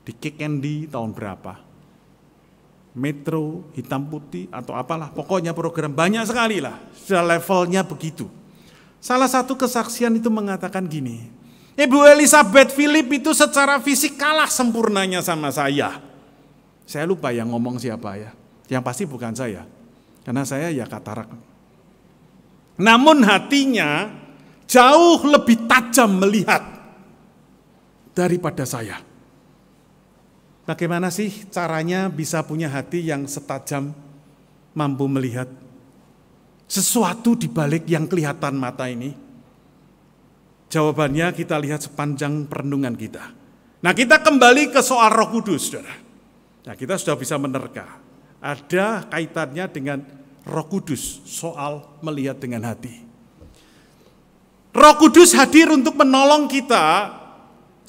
di Kick Andy tahun berapa? Metro, hitam putih atau apalah, pokoknya program banyak sekali lah, sudah levelnya begitu. Salah satu kesaksian itu mengatakan gini, Ibu Elizabeth Philip itu secara fisik kalah sempurnanya sama saya. Saya lupa yang ngomong siapa ya, yang pasti bukan saya, karena saya ya katarak. Namun hatinya jauh lebih tajam melihat daripada saya. Bagaimana sih caranya bisa punya hati yang setajam, mampu melihat sesuatu di balik yang kelihatan mata ini? Jawabannya kita lihat sepanjang perenungan kita. Nah, kita kembali ke soal Roh Kudus, saudara. Nah, kita sudah bisa menerka. Ada kaitannya dengan Roh Kudus, soal melihat dengan hati. Roh Kudus hadir untuk menolong kita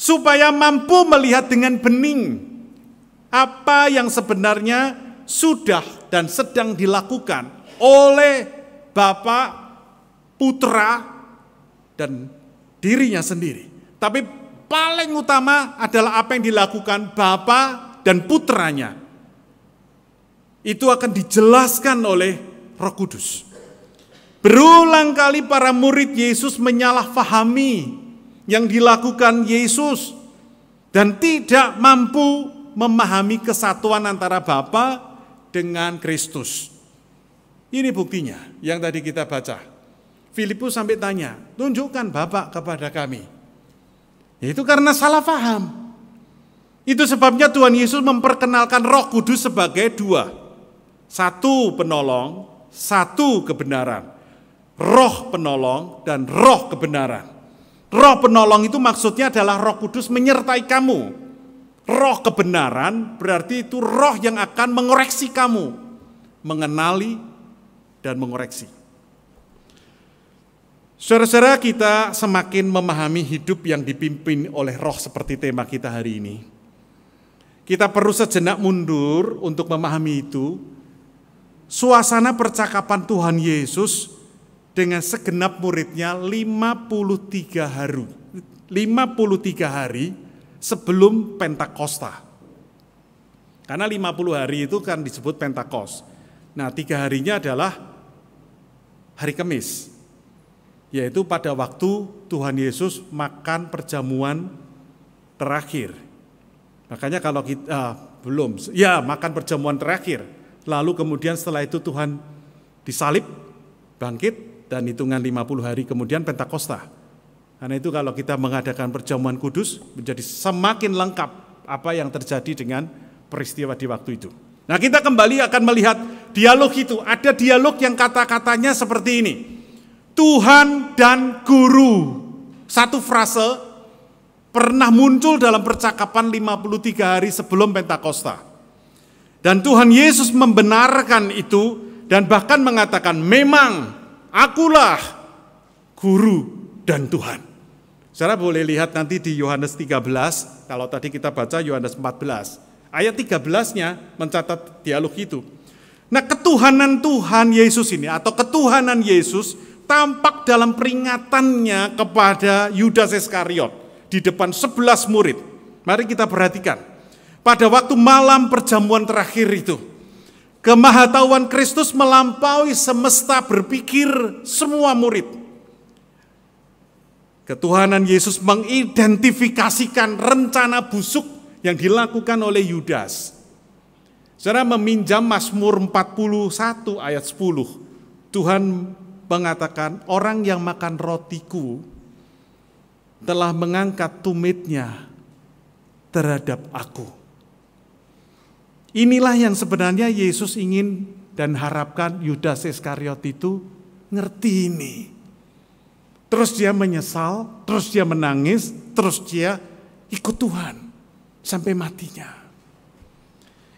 supaya mampu melihat dengan bening apa yang sebenarnya sudah dan sedang dilakukan oleh Bapa, Putra, dan dirinya sendiri. Tapi paling utama adalah apa yang dilakukan Bapa dan Putranya. Itu akan dijelaskan oleh Roh Kudus. Berulang kali para murid Yesus menyalahfahami yang dilakukan Yesus dan tidak mampu memahami kesatuan antara Bapa dengan Kristus. Ini buktinya yang tadi kita baca. Filipus sampai tanya, tunjukkan Bapa kepada kami. Itu karena salah paham. Itu sebabnya Tuhan Yesus memperkenalkan Roh Kudus sebagai dua. Satu penolong, satu kebenaran. Roh penolong dan roh kebenaran. Roh penolong itu maksudnya adalah Roh Kudus menyertai kamu. Roh kebenaran berarti itu roh yang akan mengoreksi kamu, mengenali dan mengoreksi. Saudara-saudara, kita semakin memahami hidup yang dipimpin oleh roh seperti tema kita hari ini. Kita perlu sejenak mundur untuk memahami itu. Suasana percakapan Tuhan Yesus dengan segenap muridnya 53 hari sebelum Pentakosta. Karena 50 hari itu kan disebut Pentakos. Nah, 3 harinya adalah hari Kamis, yaitu pada waktu Tuhan Yesus makan perjamuan terakhir. Makanya kalau kita makan perjamuan terakhir, lalu kemudian setelah itu Tuhan disalib, bangkit, dan hitungan 50 hari kemudian Pentakosta. Karena itu kalau kita mengadakan perjamuan kudus, menjadi semakin lengkap apa yang terjadi dengan peristiwa di waktu itu. Nah, kita kembali akan melihat dialog itu. Ada dialog yang kata-katanya seperti ini. Tuhan dan Guru. Satu frase pernah muncul dalam percakapan 53 hari sebelum Pentakosta. Dan Tuhan Yesus membenarkan itu dan bahkan mengatakan, memang akulah Guru dan Tuhan. Saudara boleh lihat nanti di Yohanes 13, kalau tadi kita baca Yohanes 14. Ayat 13-nya mencatat dialog itu. Nah, ketuhanan Tuhan Yesus ini atau ketuhanan Yesus tampak dalam peringatannya kepada Yudas Iskariot di depan 11 murid. Mari kita perhatikan. Pada waktu malam perjamuan terakhir itu, kemahatauan Kristus melampaui semesta berpikir semua murid. Ketuhanan Yesus mengidentifikasikan rencana busuk yang dilakukan oleh Yudas. Saudara meminjam Mazmur 41 ayat 10. Tuhan mengatakan, orang yang makan rotiku telah mengangkat tumitnya terhadap aku. Inilah yang sebenarnya Yesus ingin dan harapkan Yudas Iskariot itu ngerti ini. Terus dia menyesal, terus dia menangis, terus dia ikut Tuhan sampai matinya.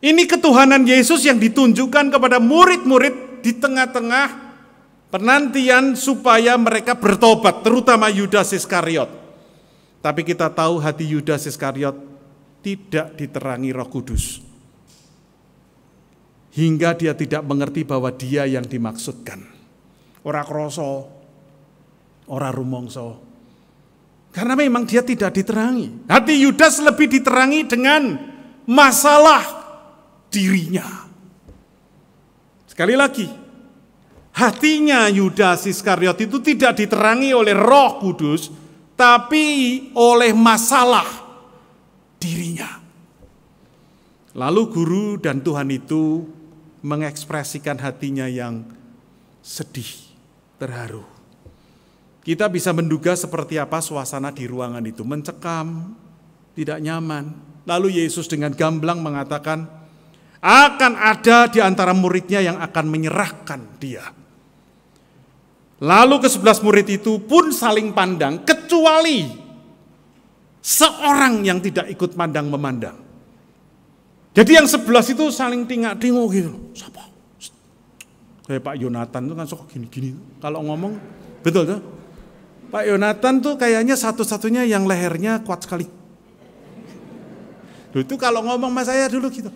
Ini ketuhanan Yesus yang ditunjukkan kepada murid-murid di tengah-tengah penantian supaya mereka bertobat, terutama Yudas Iskariot. Tapi kita tahu hati Yudas Iskariot tidak diterangi Roh Kudus. Hingga dia tidak mengerti bahwa dia yang dimaksudkan. Ora kroso, ora rumongso. Karena memang dia tidak diterangi. Hati Yudas lebih diterangi dengan masalah dirinya. Sekali lagi, hatinya Yudas Iskariot itu tidak diterangi oleh Roh Kudus, tapi oleh masalah dirinya. Lalu guru dan Tuhan itu mengekspresikan hatinya yang sedih, terharu. Kita bisa menduga seperti apa suasana di ruangan itu, mencekam, tidak nyaman. Lalu Yesus dengan gamblang mengatakan, akan ada di antara muridnya yang akan menyerahkan dia. Lalu ke-11 murid itu pun saling pandang, kecuali seorang yang tidak ikut pandang-memandang. Jadi yang 11 itu saling tingak-tinguk gitu. Siapa? Kayak Pak Yonatan itu kan suka gini-gini. Kalau ngomong, betul tuh? Pak Yonatan tuh kayaknya satu-satunya yang lehernya kuat sekali. Itu kalau ngomong sama saya dulu gitu.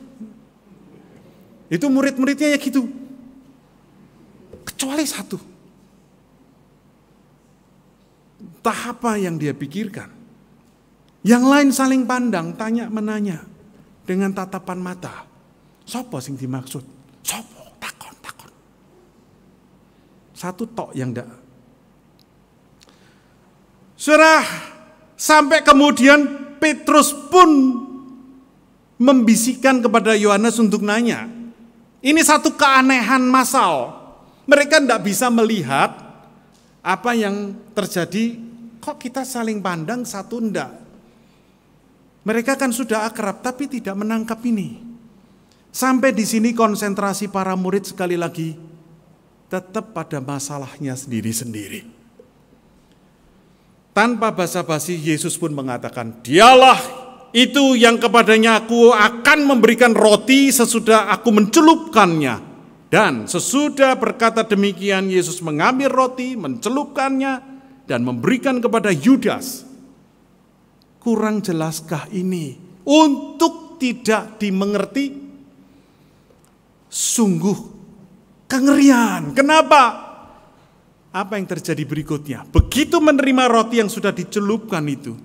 Itu murid-muridnya ya gitu. Kecuali satu. Entah apa yang dia pikirkan. Yang lain saling pandang, tanya-menanya. Dengan tatapan mata. Sopo sing dimaksud? Sopo? Takon. Satu tok yang ndak. Saudara, sampai kemudian Petrus pun membisikkan kepada Yohanes untuk nanya. Ini satu keanehan massal. Mereka tidak bisa melihat apa yang terjadi. Kok kita saling pandang satu ndak? Mereka kan sudah akrab tapi tidak menangkap ini. Sampai di sini konsentrasi para murid sekali lagi tetap pada masalahnya sendiri-sendiri. Tanpa basa-basi Yesus pun mengatakan, dialah itu yang kepadanya aku akan memberikan roti sesudah aku mencelupkannya. Dan sesudah berkata demikian Yesus mengambil roti, mencelupkannya dan memberikan kepada Yudas. Kurang jelaskah ini? Untuk tidak dimengerti? Sungguh kengerian. Kenapa? Apa yang terjadi berikutnya? Begitu menerima roti yang sudah dicelupkan itu,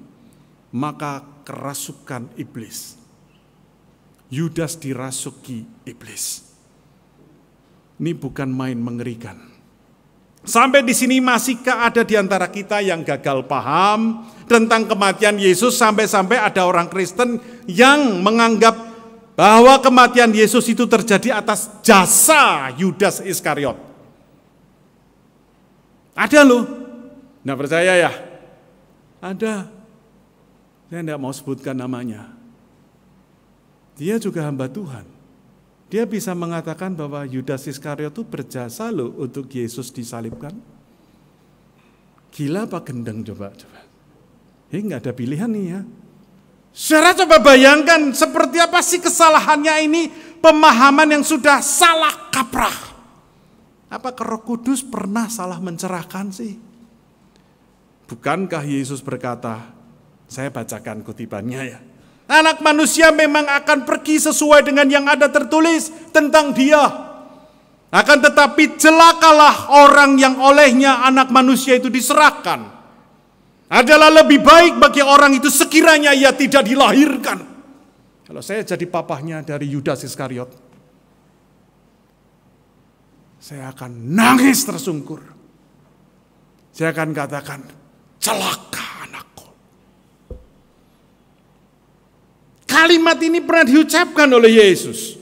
maka kerasukan iblis. Yudas dirasuki iblis. Ini bukan main mengerikan. Sampai di sini masihkah ada di antara kita yang gagal paham tentang kematian Yesus, sampai-sampai ada orang Kristen yang menganggap bahwa kematian Yesus itu terjadi atas jasa Yudas Iskariot. Ada loh. Nggak percaya ya? Ada. Saya tidak mau sebutkan namanya. Dia juga hamba Tuhan. Dia bisa mengatakan bahwa Yudas Iskariot itu berjasa loh untuk Yesus disalibkan. Gila apa gendeng coba. Nggak ada pilihan nih ya. Saudara coba bayangkan seperti apa sih kesalahannya ini, pemahaman yang sudah salah kaprah. Apa Roh Kudus pernah salah mencerahkan sih? Bukankah Yesus berkata, saya bacakan kutipannya ya. Anak manusia memang akan pergi sesuai dengan yang ada tertulis tentang dia. Akan tetapi celakalah orang yang olehnya anak manusia itu diserahkan. Adalah lebih baik bagi orang itu sekiranya ia tidak dilahirkan. Kalau saya jadi papahnya dari Yudas Iskariot, saya akan nangis tersungkur. Saya akan katakan, celaka anakku. Kalimat ini pernah diucapkan oleh Yesus.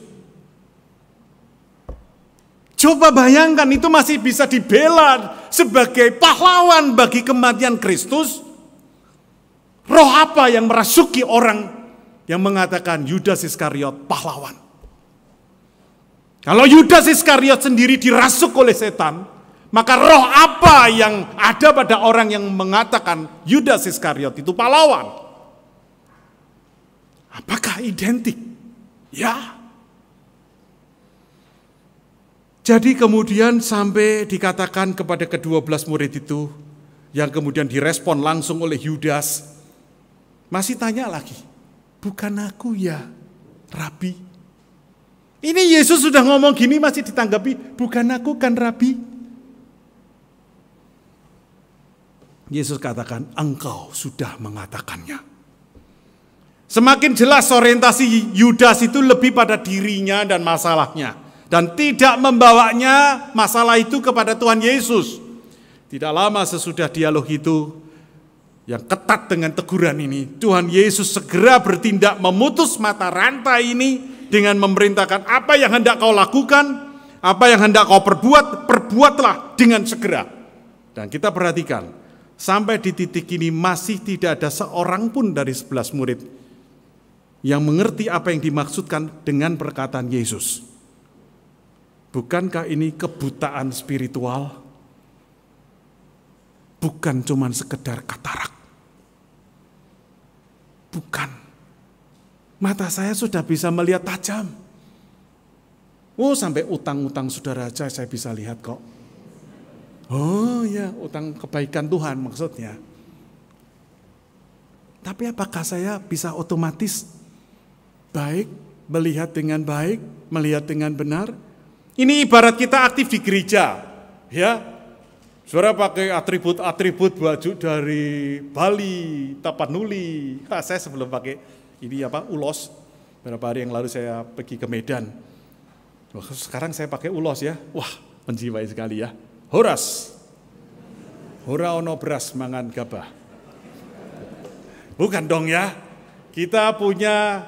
Coba bayangkan, itu masih bisa dibela sebagai pahlawan bagi kematian Kristus. Roh apa yang merasuki orang yang mengatakan Yudas Iskariot pahlawan? Kalau Yudas Iskariot sendiri dirasuk oleh setan, maka roh apa yang ada pada orang yang mengatakan Yudas Iskariot itu pahlawan? Apakah identik? Ya. Jadi kemudian sampai dikatakan kepada ke-12 murid itu, yang kemudian direspon langsung oleh Yudas, masih tanya lagi, bukan aku ya, Rabi? Ini Yesus sudah ngomong gini masih ditanggapi, bukan aku kan Rabi? Yesus katakan, engkau sudah mengatakannya. Semakin jelas orientasi Yudas itu lebih pada dirinya dan masalahnya. Dan tidak membawanya masalah itu kepada Tuhan Yesus. Tidak lama sesudah dialog itu, yang ketat dengan teguran ini, Tuhan Yesus segera bertindak memutus mata rantai ini dengan memerintahkan apa yang hendak kau lakukan, apa yang hendak kau perbuat, perbuatlah dengan segera. Dan kita perhatikan, sampai di titik ini masih tidak ada seorang pun dari 11 murid yang mengerti apa yang dimaksudkan dengan perkataan Yesus. Bukankah ini kebutaan spiritual? Bukan cuma sekedar katarak. Bukan. Mata saya sudah bisa melihat tajam. Oh, sampai utang-utang saudara aja saya bisa lihat kok. Oh ya, utang kebaikan Tuhan maksudnya. Tapi apakah saya bisa otomatis baik, melihat dengan baik, melihat dengan benar? Ini ibarat kita aktif di gereja, ya. Saudara pakai atribut-atribut baju dari Bali, Tapanuli. Saya sebelum pakai ini ulos. Beberapa hari yang lalu saya pergi ke Medan. Sekarang saya pakai ulos ya. Wah, menjiwai sekali ya. Horas. Hora ono beras mangan gabah. Bukan dong ya. Kita punya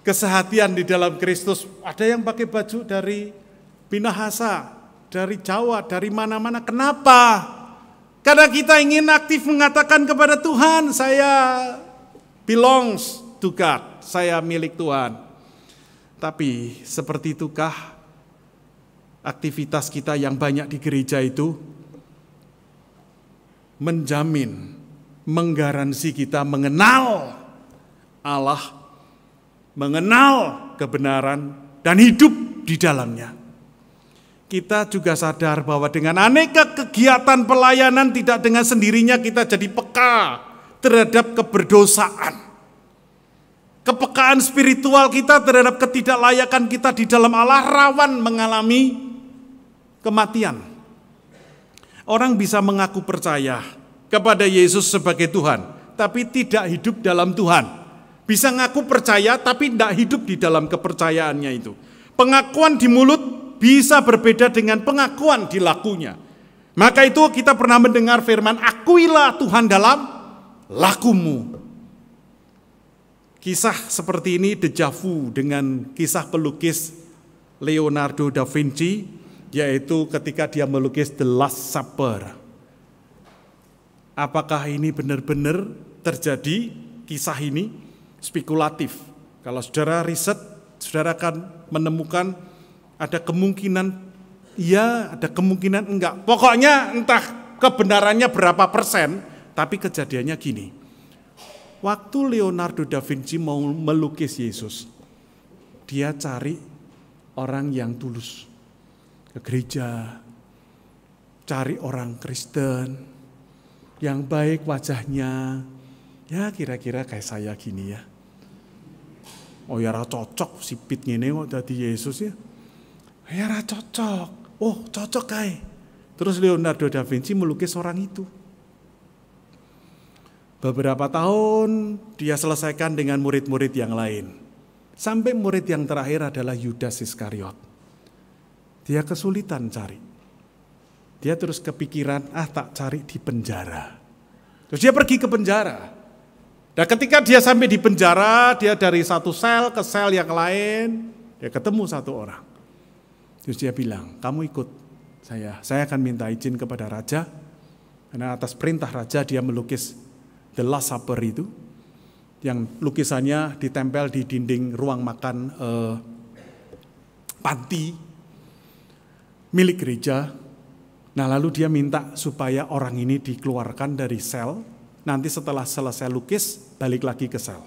kesehatian di dalam Kristus. Ada yang pakai baju dari Minahasa, dari Jawa, dari mana-mana. Kenapa? Karena kita ingin aktif mengatakan kepada Tuhan, saya belongs to God, saya milik Tuhan. Tapi seperti itukah aktivitas kita yang banyak di gereja itu menjamin, menggaransi kita mengenal Allah, mengenal kebenaran dan hidup di dalamnya. Kita juga sadar bahwa dengan aneka kegiatan pelayanan tidak dengan sendirinya kita jadi peka terhadap keberdosaan. Kepekaan spiritual kita terhadap ketidaklayakan kita di dalam Allah rawan mengalami kematian. Orang bisa mengaku percaya kepada Yesus sebagai Tuhan, tapi tidak hidup dalam Tuhan. Bisa ngaku percaya, tapi tidak hidup di dalam kepercayaannya itu. Pengakuan di mulut bisa berbeda dengan pengakuan di lakunya. Maka itu kita pernah mendengar firman, akuilah Tuhan dalam lakumu. Kisah seperti ini deja vu dengan kisah pelukis Leonardo da Vinci, yaitu ketika dia melukis The Last Supper. Apakah ini benar-benar terjadi kisah ini? Spekulatif. Kalau saudara riset, saudara akan menemukan ada kemungkinan iya, ada kemungkinan enggak. Pokoknya entah kebenarannya berapa persen, tapi kejadiannya gini. Waktu Leonardo da Vinci mau melukis Yesus, dia cari orang yang tulus ke gereja, cari orang Kristen yang baik wajahnya, ya kira-kira kayak saya gini ya. Oh ya cocok sipit ngene kok dadi Yesus ya. Ya cocok. Oh cocok kae. Terus Leonardo da Vinci melukis orang itu. Beberapa tahun dia selesaikan dengan murid-murid yang lain. Sampai murid yang terakhir adalah Yudas Iskariot. Dia kesulitan cari. Dia terus kepikiran, tak cari di penjara. Terus dia pergi ke penjara. Dan ketika dia sampai di penjara, dia dari satu sel ke sel yang lain, dia ketemu satu orang. Terus dia bilang, kamu ikut saya akan minta izin kepada raja. Karena atas perintah raja dia melukis The Last Supper itu, yang lukisannya ditempel di dinding ruang makan panti milik gereja. Nah lalu dia minta supaya orang ini dikeluarkan dari sel, nanti setelah selesai lukis balik lagi ke sel.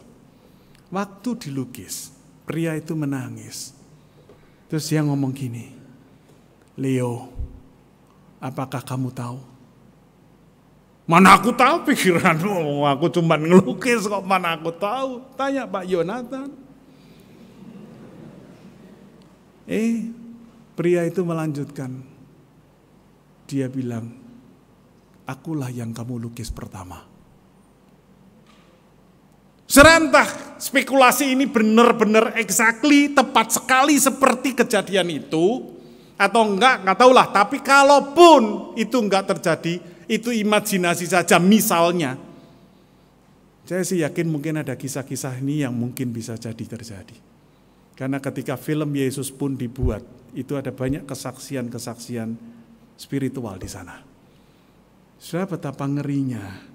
Waktu dilukis, pria itu menangis. Terus dia ngomong gini, Leo, apakah kamu tahu? Mana aku tahu pikiranmu, aku cuma ngelukis kok, mana aku tahu. Tanya Pak Yonatan. Pria itu melanjutkan. Dia bilang, akulah yang kamu lukis pertama. Serentak spekulasi ini benar-benar exactly, tepat sekali seperti kejadian itu. Atau enggak tahulah. Tapi kalaupun itu enggak terjadi, itu imajinasi saja misalnya. Saya sih yakin mungkin ada kisah-kisah ini yang mungkin bisa jadi terjadi. Karena ketika film Yesus pun dibuat, itu ada banyak kesaksian-kesaksian spiritual di sana. Sudah betapa ngerinya.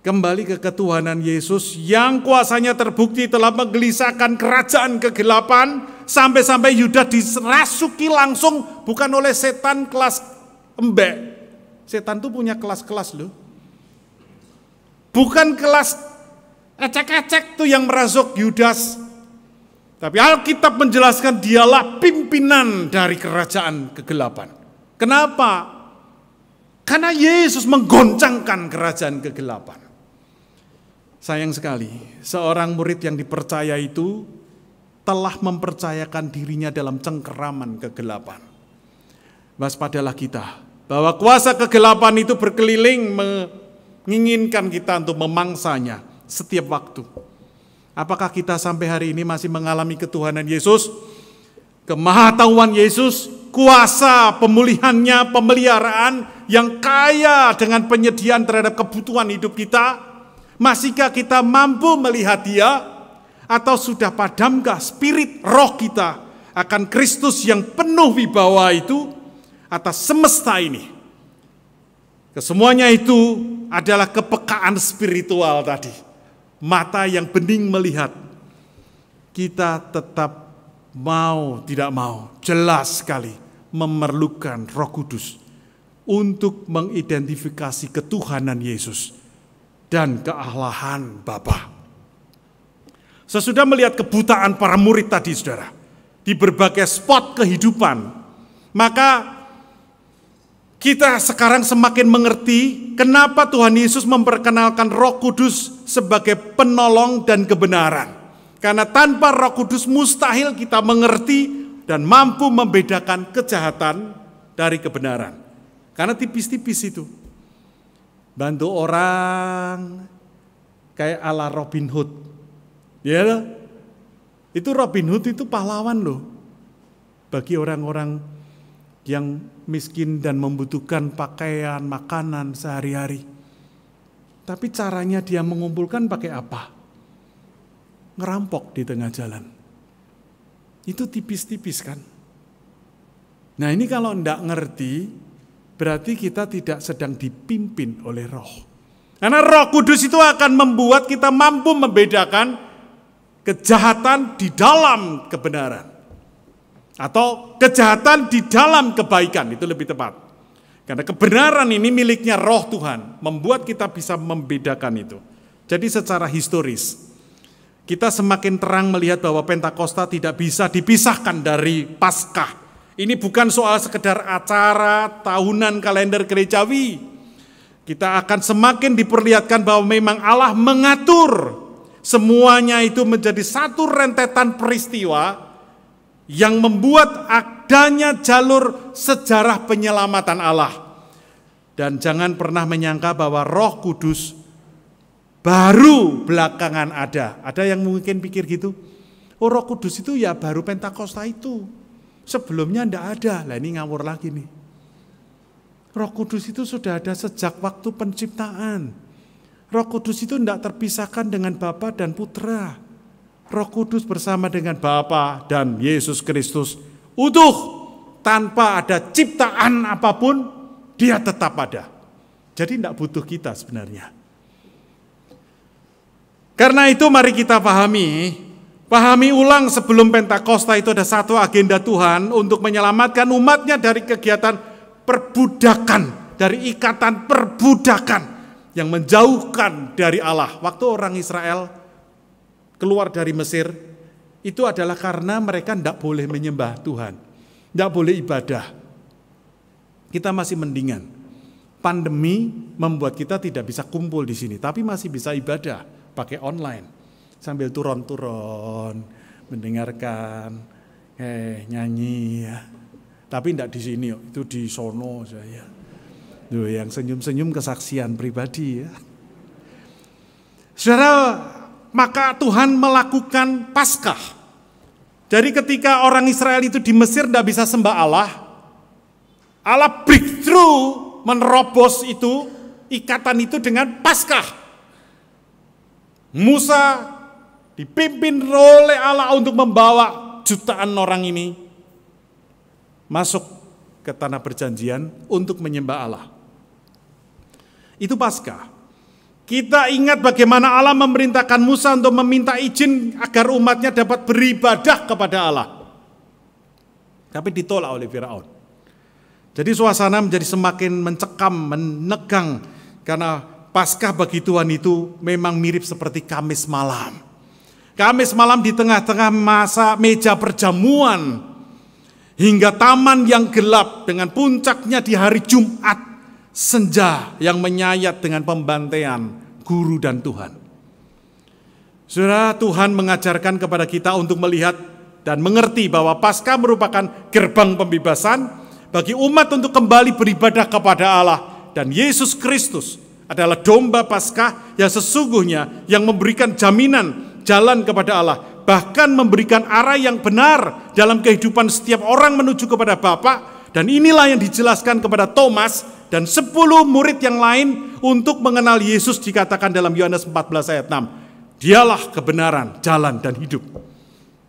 Kembali ke ketuhanan Yesus yang kuasanya terbukti telah menggelisahkan kerajaan kegelapan, sampai-sampai Yudas dirasuki langsung bukan oleh setan kelas embek. Setan tuh punya kelas-kelas loh. Bukan kelas ecek-ecek tuh yang merasuk Yudas. Tapi Alkitab menjelaskan dialah pimpinan dari kerajaan kegelapan. Kenapa? Karena Yesus menggoncangkan kerajaan kegelapan. Sayang sekali, seorang murid yang dipercaya itu telah mempercayakan dirinya dalam cengkeraman kegelapan. Waspadalah kita, bahwa kuasa kegelapan itu berkeliling menginginkan kita untuk memangsanya setiap waktu. Apakah kita sampai hari ini masih mengalami ketuhanan Yesus, kemahatauan Yesus, kuasa pemulihannya, pemeliharaan yang kaya dengan penyediaan terhadap kebutuhan hidup kita? Masihkah kita mampu melihat Dia? Atau sudah padamkah spirit roh kita akan Kristus yang penuh wibawa itu atas semesta ini? Kesemuanya itu adalah kepekaan spiritual tadi. Mata yang bening melihat. Kita tetap mau tidak mau, jelas sekali memerlukan Roh Kudus untuk mengidentifikasi ketuhanan Yesus dan kealahan Bapa. Sesudah melihat kebutaan para murid tadi, saudara, di berbagai spot kehidupan, maka kita sekarang semakin mengerti kenapa Tuhan Yesus memperkenalkan Roh Kudus sebagai penolong dan kebenaran. Karena tanpa Roh Kudus mustahil kita mengerti dan mampu membedakan kejahatan dari kebenaran. Karena tipis-tipis itu. Bantu orang kayak ala Robin Hood. Ya, itu Robin Hood itu pahlawan loh. Bagi orang-orang yang miskin dan membutuhkan pakaian, makanan sehari-hari. Tapi caranya dia mengumpulkan pakai apa? Ngerampok di tengah jalan. Itu tipis-tipis kan. Nah ini kalau enggak ngerti, berarti kita tidak sedang dipimpin oleh Roh. Karena Roh Kudus itu akan membuat kita mampu membedakan kejahatan di dalam kebenaran. Atau kejahatan di dalam kebaikan, itu lebih tepat. Karena kebenaran ini miliknya Roh Tuhan, membuat kita bisa membedakan itu. Jadi secara historis, kita semakin terang melihat bahwa Pentakosta tidak bisa dipisahkan dari Paskah. Ini bukan soal sekedar acara tahunan kalender gerejawi. Kita akan semakin diperlihatkan bahwa memang Allah mengatur semuanya itu menjadi satu rentetan peristiwa yang membuat adanya jalur sejarah penyelamatan Allah. Dan jangan pernah menyangka bahwa Roh Kudus baru belakangan ada. Ada yang mungkin pikir gitu, oh Roh Kudus itu ya baru Pentakosta itu. Sebelumnya enggak ada. Lah ini ngawur lagi nih. Roh Kudus itu sudah ada sejak waktu penciptaan. Roh Kudus itu enggak terpisahkan dengan Bapa dan Putra. Roh Kudus bersama dengan Bapa dan Yesus Kristus utuh, tanpa ada ciptaan apapun, dia tetap ada. Jadi tidak butuh kita sebenarnya. Karena itu mari kita pahami ulang sebelum Pentakosta itu ada satu agenda Tuhan untuk menyelamatkan umatnya dari kegiatan perbudakan, dari ikatan perbudakan yang menjauhkan dari Allah. Waktu orang Israel keluar dari Mesir, itu adalah karena mereka tidak boleh menyembah Tuhan, tidak boleh ibadah. Kita masih mendingan. Pandemi membuat kita tidak bisa kumpul di sini, tapi masih bisa ibadah pakai online, sambil turun-turun, mendengarkan, nyanyi ya. Tapi tidak di sini, itu di sono saya. Tuh, yang senyum-senyum kesaksian pribadi ya. Saudara, maka Tuhan melakukan Paskah. Jadi ketika orang Israel itu di Mesir tidak bisa sembah Allah, Allah breakthrough menerobos itu, ikatan itu dengan Paskah. Musa dipimpin oleh Allah untuk membawa jutaan orang ini masuk ke tanah perjanjian untuk menyembah Allah. Itu Paskah. Kita ingat bagaimana Allah memerintahkan Musa untuk meminta izin agar umatnya dapat beribadah kepada Allah. Tapi ditolak oleh Firaun. Jadi suasana menjadi semakin mencekam, menegang. Karena Paskah bagi Tuhan itu memang mirip seperti Kamis malam. Kamis malam di tengah-tengah masa meja perjamuan. Hingga taman yang gelap dengan puncaknya di hari Jumat. Senja yang menyayat dengan pembantaian guru dan Tuhan. Saudara, Tuhan mengajarkan kepada kita untuk melihat dan mengerti bahwa Paskah merupakan gerbang pembebasan bagi umat untuk kembali beribadah kepada Allah. Dan Yesus Kristus adalah domba Paskah yang sesungguhnya yang memberikan jaminan jalan kepada Allah. Bahkan memberikan arah yang benar dalam kehidupan setiap orang menuju kepada Bapa. Dan inilah yang dijelaskan kepada Thomas dan 10 murid yang lain untuk mengenal Yesus, dikatakan dalam Yohanes 14 ayat 6. Dialah kebenaran, jalan, dan hidup.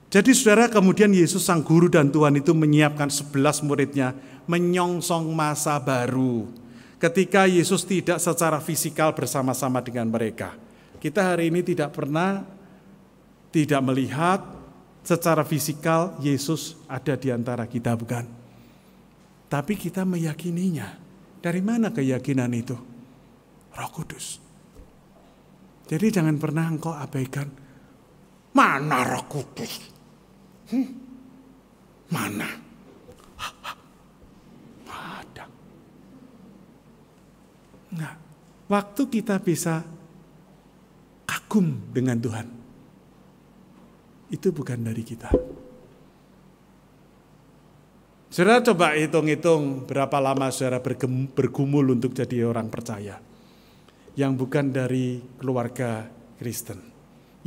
Jadi saudara, kemudian Yesus sang guru dan Tuhan itu menyiapkan 11 muridnya menyongsong masa baru. Ketika Yesus tidak secara fisikal bersama-sama dengan mereka. Kita hari ini tidak melihat secara fisikal Yesus ada di antara kita, bukan? Tapi kita meyakininya. Dari mana keyakinan itu? Roh Kudus. Jadi jangan pernah engkau abaikan. Mana Roh Kudus? Mana? Ada. Enggak. Waktu kita bisa kagum dengan Tuhan, itu bukan dari kita. Saudara coba hitung-hitung berapa lama saudara bergumul untuk jadi orang percaya. Yang bukan dari keluarga Kristen.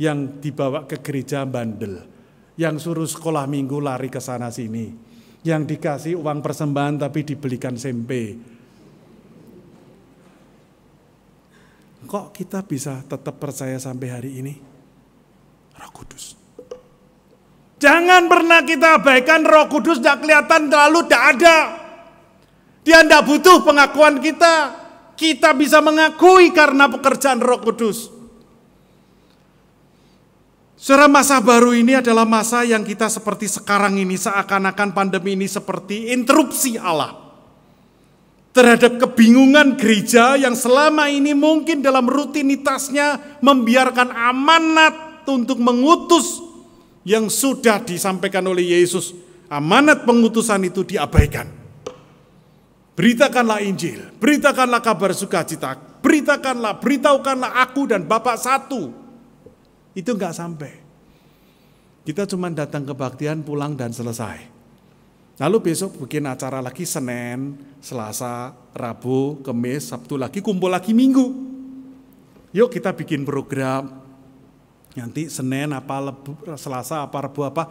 Yang dibawa ke gereja bandel. Yang suruh sekolah minggu lari ke sana sini. Yang dikasih uang persembahan tapi dibelikan sempe. Kok kita bisa tetap percaya sampai hari ini? Roh Kudus. Jangan pernah kita abaikan Roh Kudus, tidak kelihatan terlalu, tidak ada. Dia tidak butuh pengakuan kita. Kita bisa mengakui karena pekerjaan Roh Kudus. Saudara, masa baru ini adalah masa yang kita seperti sekarang ini, seakan-akan pandemi ini seperti interupsi Allah. Terhadap kebingungan gereja yang selama ini mungkin dalam rutinitasnya membiarkan amanat untuk mengutus yang sudah disampaikan oleh Yesus. Amanat pengutusan itu diabaikan. Beritakanlah Injil, beritakanlah kabar sukacita, beritahukanlah aku dan Bapa satu. Itu enggak sampai. Kita cuma datang kebaktian, pulang dan selesai. Lalu besok bikin acara lagi Senin, Selasa, Rabu, Kamis, Sabtu lagi, kumpul lagi Minggu. Yuk kita bikin program. Nanti Senin apa, Selasa apa, Rabu apa.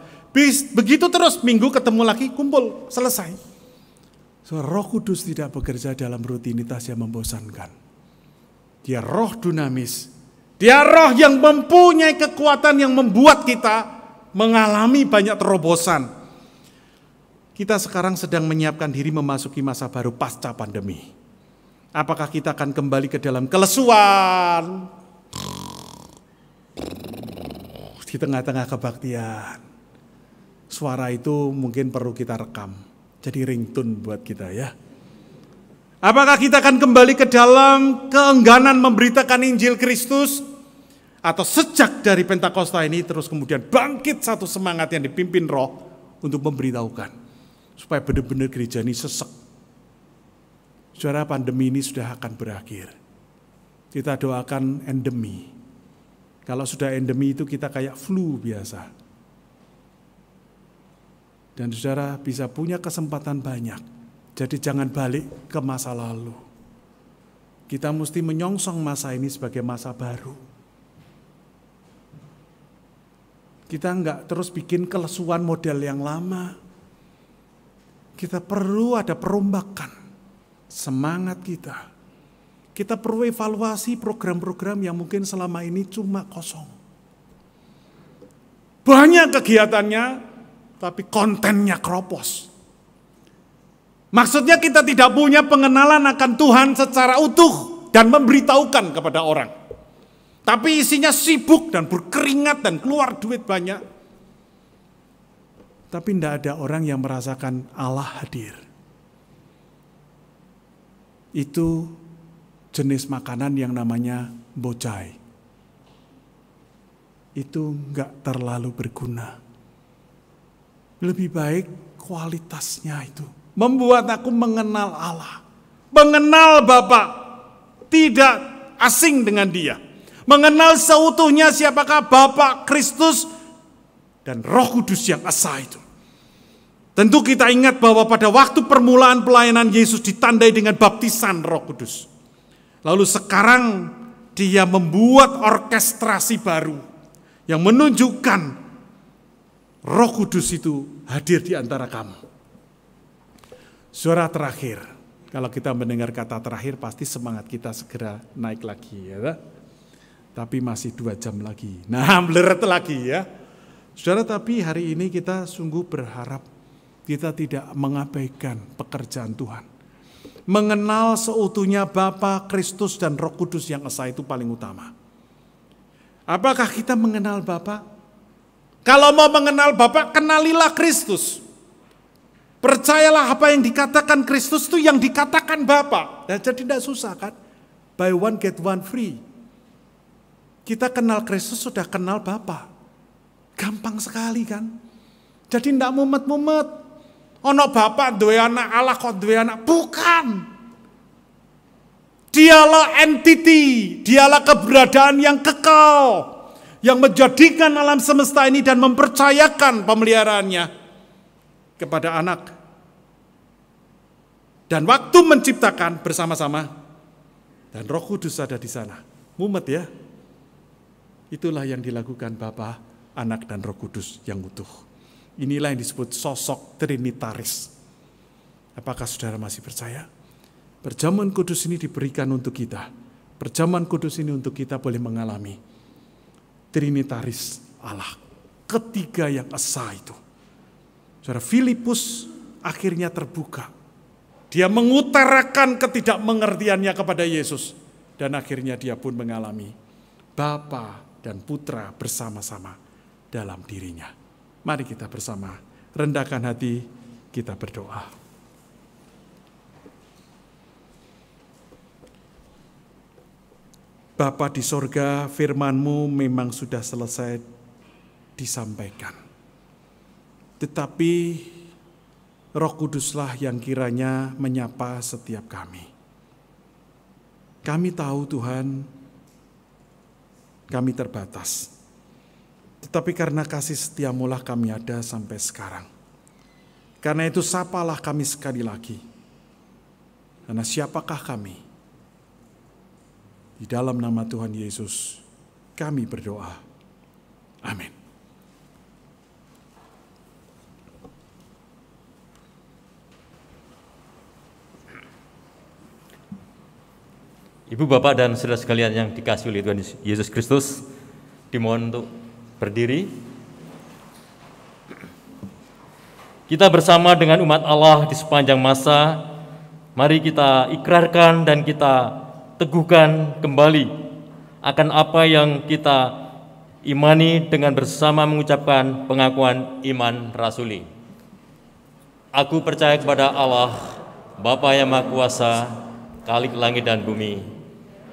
Begitu terus, Minggu ketemu lagi, kumpul, selesai. So, Roh Kudus tidak bekerja dalam rutinitas yang membosankan. Dia roh dinamis. Dia roh yang mempunyai kekuatan yang membuat kita mengalami banyak terobosan. Kita sekarang sedang menyiapkan diri memasuki masa baru pasca pandemi. Apakah kita akan kembali ke dalam kelesuan? Di tengah-tengah kebaktian. Suara itu mungkin perlu kita rekam. Jadi ringtone buat kita ya. Apakah kita akan kembali ke dalam keengganan memberitakan Injil Kristus? Atau sejak dari Pentakosta ini terus kemudian bangkit satu semangat yang dipimpin Roh untuk memberitahukan. Supaya benar-benar gereja ini sesek. Saudara, pandemi ini sudah akan berakhir. Kita doakan endemi. Kalau sudah endemi itu kita kayak flu biasa. Dan saudara bisa punya kesempatan banyak. Jadi jangan balik ke masa lalu. Kita mesti menyongsong masa ini sebagai masa baru. Kita enggak terus bikin kelesuan model yang lama. Kita perlu ada perombakan semangat kita. Kita perlu evaluasi program-program yang mungkin selama ini cuma kosong. Banyak kegiatannya, tapi kontennya keropos. Maksudnya kita tidak punya pengenalan akan Tuhan secara utuh dan memberitahukan kepada orang. Tapi isinya sibuk dan berkeringat dan keluar duit banyak. Tapi tidak ada orang yang merasakan Allah hadir. Itu jenis makanan yang namanya bocai. Itu enggak terlalu berguna. Lebih baik kualitasnya itu. Membuat aku mengenal Allah. Mengenal Bapa. Tidak asing dengan Dia. Mengenal seutuhnya siapakah Bapa, Kristus, dan Roh Kudus yang esa itu. Tentu kita ingat bahwa pada waktu permulaan pelayanan Yesus ditandai dengan baptisan Roh Kudus. Lalu sekarang Dia membuat orkestrasi baru yang menunjukkan Roh Kudus itu hadir di antara kamu. Suara terakhir, kalau kita mendengar kata terakhir pasti semangat kita segera naik lagi ya. Tapi masih 2 jam lagi. Nah, meleret lagi ya. Saudara, tapi hari ini kita sungguh berharap kita tidak mengabaikan pekerjaan Tuhan. Mengenal seutuhnya Bapa, Kristus, dan Roh Kudus yang esa itu paling utama. Apakah kita mengenal Bapa? Kalau mau mengenal Bapa, kenalilah Kristus. Percayalah apa yang dikatakan Kristus itu yang dikatakan Bapa. Dan jadi tidak susah kan? Buy one get one free. Kita kenal Kristus sudah kenal Bapa. Gampang sekali kan? Jadi tidak mumet-mumet. Ono Bapa duwe anak, Allah kok duwe anak. Bukan. Dialah entity, dialah keberadaan yang kekal. Yang menjadikan alam semesta ini dan mempercayakan pemeliharaannya kepada anak Dan waktu menciptakan bersama-sama, dan Roh Kudus ada di sana. Mumet ya. Itulah yang dilakukan Bapa, Anak, dan Roh Kudus yang utuh. Inilah yang disebut sosok trinitaris. Apakah saudara masih percaya? Perjamuan kudus ini diberikan untuk kita. Perjamuan kudus ini untuk kita boleh mengalami trinitaris Allah. Ketiga yang esa itu. Saudara, Filipus akhirnya terbuka. Dia mengutarakan ketidakmengertiannya kepada Yesus. Dan akhirnya dia pun mengalami Bapa dan Putra bersama-sama dalam dirinya. Mari kita bersama rendahkan hati, kita berdoa. Bapa di sorga, firman-Mu memang sudah selesai disampaikan. Tetapi Roh Kuduslah yang kiranya menyapa setiap kami. Kami tahu Tuhan, kami terbatas. Tetapi karena kasih setiamu lah kami ada sampai sekarang. Karena itu sapalah kami sekali lagi. Karena siapakah kami? Di dalam nama Tuhan Yesus kami berdoa. Amin. Ibu, Bapak, dan saudara sekalian yang dikasihi oleh Tuhan Yesus Kristus, dimohon untuk berdiri. Kita bersama dengan umat Allah di sepanjang masa, mari kita ikrarkan dan kita teguhkan kembali akan apa yang kita imani dengan bersama mengucapkan pengakuan iman rasuli. Aku percaya kepada Allah, Bapa yang Maha Kuasa, Khalik langit dan bumi,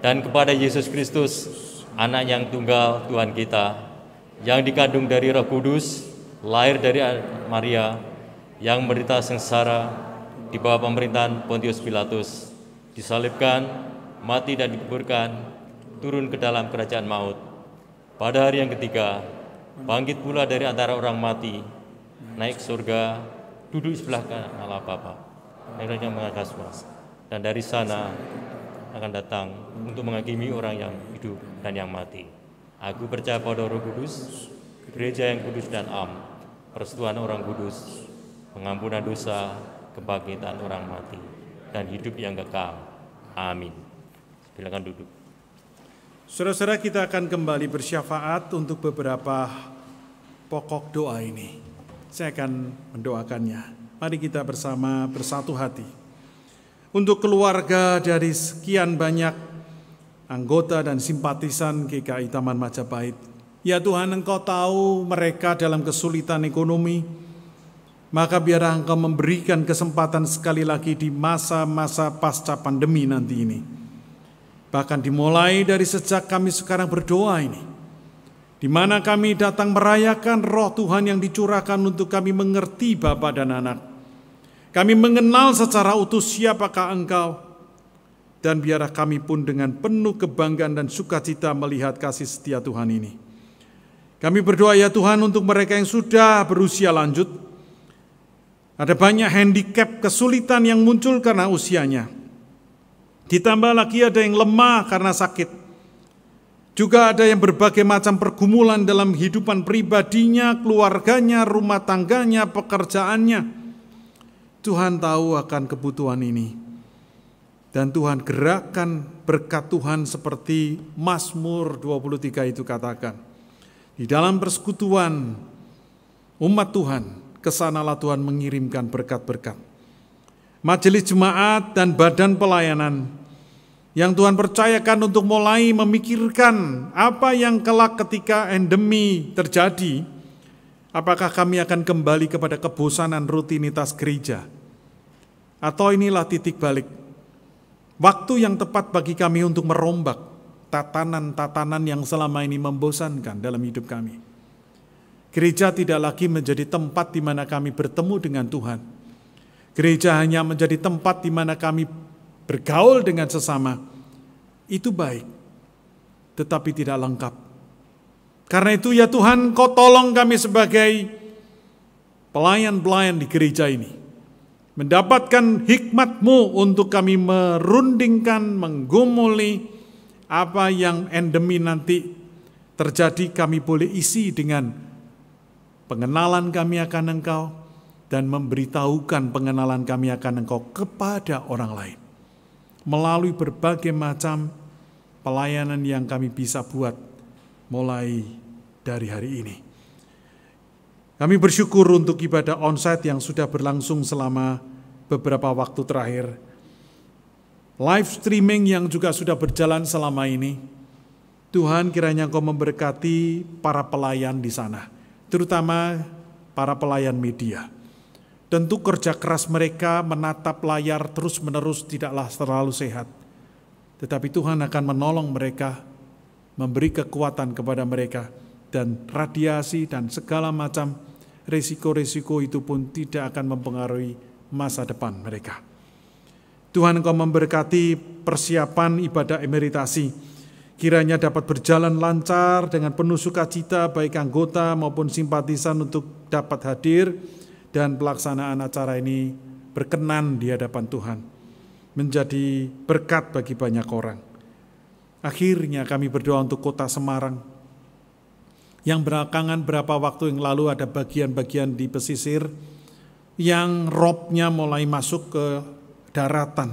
dan kepada Yesus Kristus, Anak yang tunggal Tuhan kita, yang dikandung dari Roh Kudus, lahir dari Maria, yang menderita sengsara di bawah pemerintahan Pontius Pilatus, disalibkan, mati dan dikuburkan, turun ke dalam kerajaan maut. Pada hari yang ketiga, bangkit pula dari antara orang mati, naik surga, duduk sebelah kanan Allah Bapa, yang mengatas kuasa. Dan dari sana akan datang untuk menghakimi orang yang hidup dan yang mati. Aku percaya pada Roh Kudus, gereja yang kudus dan am, persekutuan orang kudus, pengampunan dosa, kebangkitan orang mati, dan hidup yang kekal. Amin. Silakan duduk. Saudara-saudara, kita akan kembali bersyafaat untuk beberapa pokok doa ini. Saya akan mendoakannya. Mari kita bersama bersatu hati. Untuk keluarga dari sekian banyak anggota dan simpatisan GKI Taman Majapahit. Ya Tuhan, Engkau tahu mereka dalam kesulitan ekonomi. Maka biarlah Engkau memberikan kesempatan sekali lagi di masa-masa pasca pandemi nanti ini. Bahkan dimulai dari sejak kami sekarang berdoa ini. Di mana kami datang merayakan Roh Tuhan yang dicurahkan untuk kami mengerti Bapa dan Anak. Kami mengenal secara utuh siapakah Engkau. Dan biarlah kami pun dengan penuh kebanggaan dan sukacita melihat kasih setia Tuhan ini. Kami berdoa ya Tuhan untuk mereka yang sudah berusia lanjut. Ada banyak handicap, kesulitan yang muncul karena usianya. Ditambah lagi ada yang lemah karena sakit. Juga ada yang berbagai macam pergumulan dalam kehidupan pribadinya, keluarganya, rumah tangganya, pekerjaannya. Tuhan tahu akan kebutuhan ini. Dan Tuhan gerakkan berkat Tuhan seperti Mazmur 23 itu katakan. Di dalam persekutuan umat Tuhan, kesanalah Tuhan mengirimkan berkat-berkat. Majelis jemaat dan badan pelayanan yang Tuhan percayakan untuk mulai memikirkan apa yang kelak ketika endemi terjadi, apakah kami akan kembali kepada kebosanan rutinitas gereja? Atau inilah titik balik, waktu yang tepat bagi kami untuk merombak tatanan-tatanan yang selama ini membosankan dalam hidup kami. Gereja tidak lagi menjadi tempat di mana kami bertemu dengan Tuhan. Gereja hanya menjadi tempat di mana kami bergaul dengan sesama. Itu baik, tetapi tidak lengkap. Karena itu ya Tuhan, Kau tolong kami sebagai pelayan-pelayan di gereja ini. mendapatkan hikmat-Mu untuk kami merundingkan, menggumuli apa yang endemi nanti terjadi. Kami boleh isi dengan pengenalan kami akan Engkau dan memberitahukan pengenalan kami akan Engkau kepada orang lain melalui berbagai macam pelayanan yang kami bisa buat mulai dari hari ini. Kami bersyukur untuk ibadah onsite yang sudah berlangsung selama beberapa waktu terakhir. Live streaming yang juga sudah berjalan selama ini. Tuhan, kiranya Engkau memberkati para pelayan di sana, terutama para pelayan media. Tentu kerja keras mereka menatap layar terus-menerus tidaklah terlalu sehat. Tetapi Tuhan akan menolong mereka, memberi kekuatan kepada mereka, dan radiasi dan segala macam risiko-risiko itu pun tidak akan mempengaruhi masa depan mereka. Tuhan, Engkau memberkati persiapan ibadah emeritasi. Kiranya dapat berjalan lancar dengan penuh sukacita baik anggota maupun simpatisan untuk dapat hadir, dan pelaksanaan acara ini berkenan di hadapan Tuhan, menjadi berkat bagi banyak orang. Akhirnya kami berdoa untuk kota Semarang, yang belakangan berapa waktu yang lalu ada bagian-bagian di pesisir yang robnya mulai masuk ke daratan.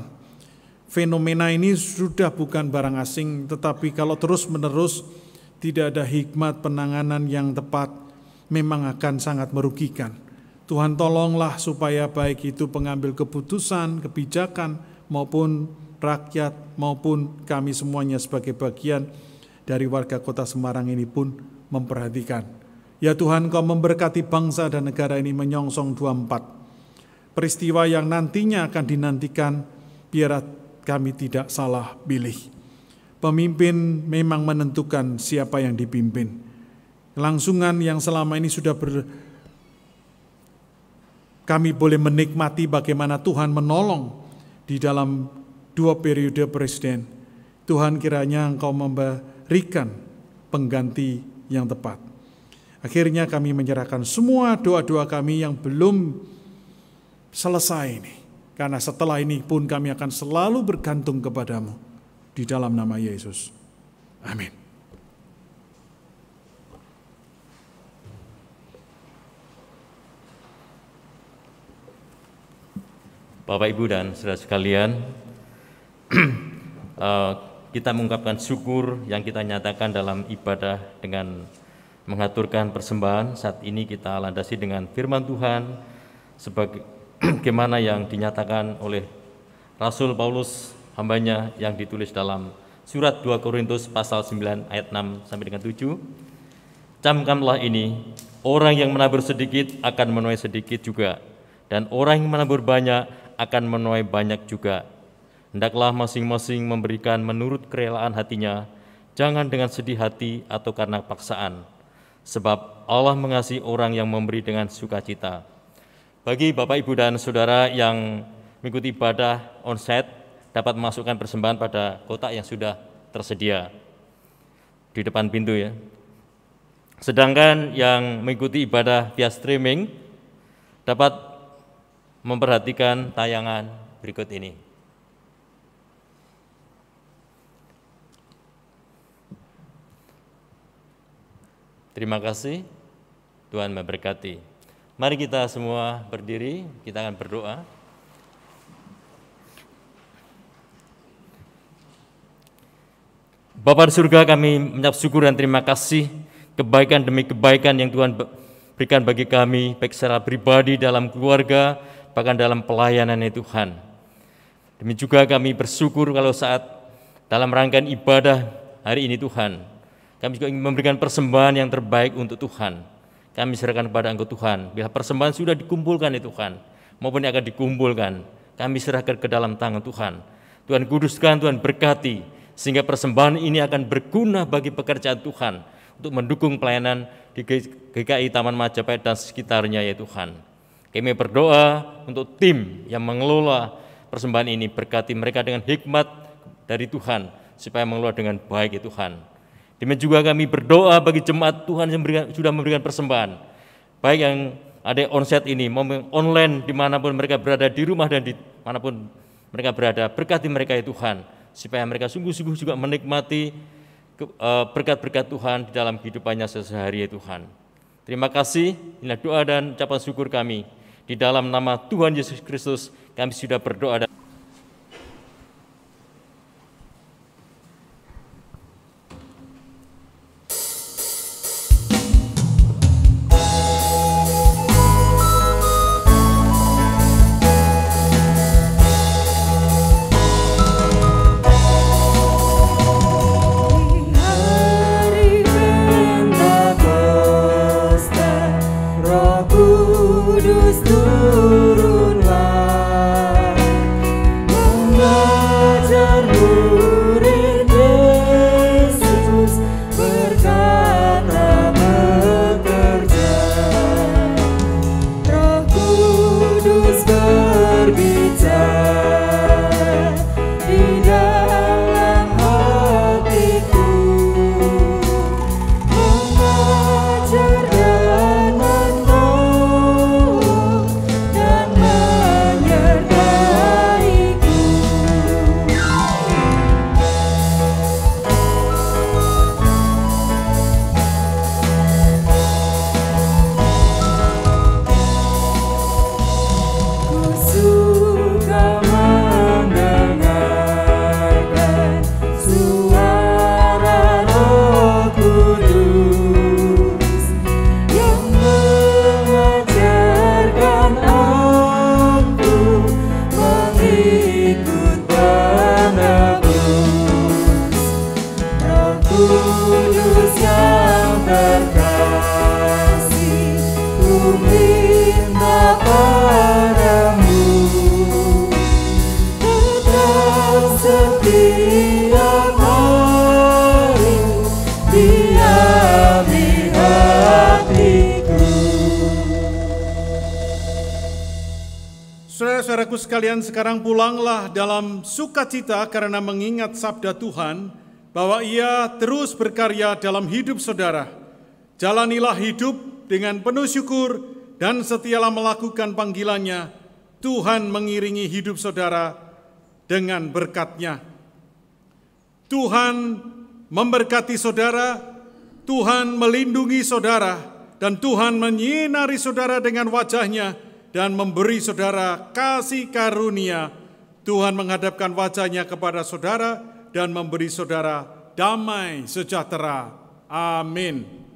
Fenomena ini sudah bukan barang asing, tetapi kalau terus-menerus tidak ada hikmat penanganan yang tepat, memang akan sangat merugikan. Tuhan, tolonglah supaya baik itu pengambil keputusan, kebijakan, maupun rakyat, maupun kami semuanya sebagai bagian dari warga kota Semarang ini pun memperhatikan. Ya Tuhan, Kau memberkati bangsa dan negara ini menyongsong 24. Peristiwa yang nantinya akan dinantikan, biar kami tidak salah pilih. Pemimpin memang menentukan siapa yang dipimpin. Kelangsungan yang selama ini sudah kami boleh menikmati bagaimana Tuhan menolong di dalam 2 periode presiden. Tuhan, kiranya Engkau memberikan pengganti yang tepat. Akhirnya kami menyerahkan semua doa-doa kami yang belum selesai ini. Karena setelah ini pun kami akan selalu bergantung kepadamu. Di dalam nama Yesus. Amin. Bapak, Ibu, dan saudara sekalian, kita mengungkapkan syukur yang kita nyatakan dalam ibadah dengan mengaturkan persembahan. Saat ini kita landasi dengan firman Tuhan sebagaimana yang dinyatakan oleh Rasul Paulus, hambanya, yang ditulis dalam surat 2 Korintus pasal 9 ayat 6 sampai dengan 7. Camkamlah ini, orang yang menabur sedikit akan menuai sedikit juga, dan orang yang menabur banyak akan menuai banyak juga. Hendaklah masing-masing memberikan menurut kerelaan hatinya, jangan dengan sedih hati atau karena paksaan, sebab Allah mengasihi orang yang memberi dengan sukacita. Bagi Bapak, Ibu, dan Saudara yang mengikuti ibadah onsite, dapat memasukkan persembahan pada kotak yang sudah tersedia di depan pintu ya. Sedangkan yang mengikuti ibadah via streaming dapat memperhatikan tayangan berikut ini. Terima kasih, Tuhan memberkati. Mari kita semua berdiri, kita akan berdoa. Bapa di surga, kami mengucap syukur dan terima kasih kebaikan demi kebaikan yang Tuhan berikan bagi kami, baik secara pribadi, dalam keluarga, bahkan dalam pelayanan Tuhan. Demi juga kami bersyukur kalau saat dalam rangkaian ibadah hari ini Tuhan, kami juga ingin memberikan persembahan yang terbaik untuk Tuhan. Kami serahkan kepada Engkau Tuhan. Bila persembahan sudah dikumpulkan Tuhan, maupun yang akan dikumpulkan, kami serahkan ke dalam tangan Tuhan. Tuhan kuduskan, Tuhan berkati, sehingga persembahan ini akan berguna bagi pekerjaan Tuhan, untuk mendukung pelayanan di GKI Taman Majapahit dan sekitarnya ya Tuhan. Kami berdoa untuk tim yang mengelola persembahan ini, berkati mereka dengan hikmat dari Tuhan, supaya mengelola dengan baik ya Tuhan. Demikian juga kami berdoa bagi jemaat Tuhan yang sudah memberikan persembahan, baik yang adik onset ini, online dimanapun mereka berada, di rumah dan dimanapun mereka berada. Berkati mereka ya Tuhan, supaya mereka sungguh-sungguh juga menikmati berkat-berkat Tuhan di dalam kehidupannya sehari-hari ya Tuhan. Terima kasih, inilah doa dan ucapan syukur kami. Di dalam nama Tuhan Yesus Kristus kami sudah berdoa dan Saudara-saudaraku sekalian, sekarang pulanglah dalam sukacita karena mengingat sabda Tuhan bahwa Ia terus berkarya dalam hidup saudara. Jalanilah hidup dengan penuh syukur dan setialah melakukan panggilannya. Tuhan mengiringi hidup saudara dengan berkat-Nya. Tuhan memberkati saudara, Tuhan melindungi saudara, dan Tuhan menyinari saudara dengan wajah-Nya dan memberi saudara kasih karunia. Tuhan menghadapkan wajah-Nya kepada saudara dan memberi saudara damai sejahtera. Amin.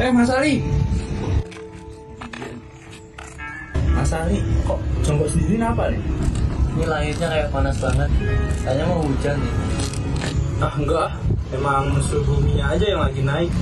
Mas Ali. Mas Ali, kok jongkok sendiri kenapa nih? Ini langitnya kayak panas banget. Kayaknya mau hujan nih. Enggak, emang suhu buminya aja yang lagi naik.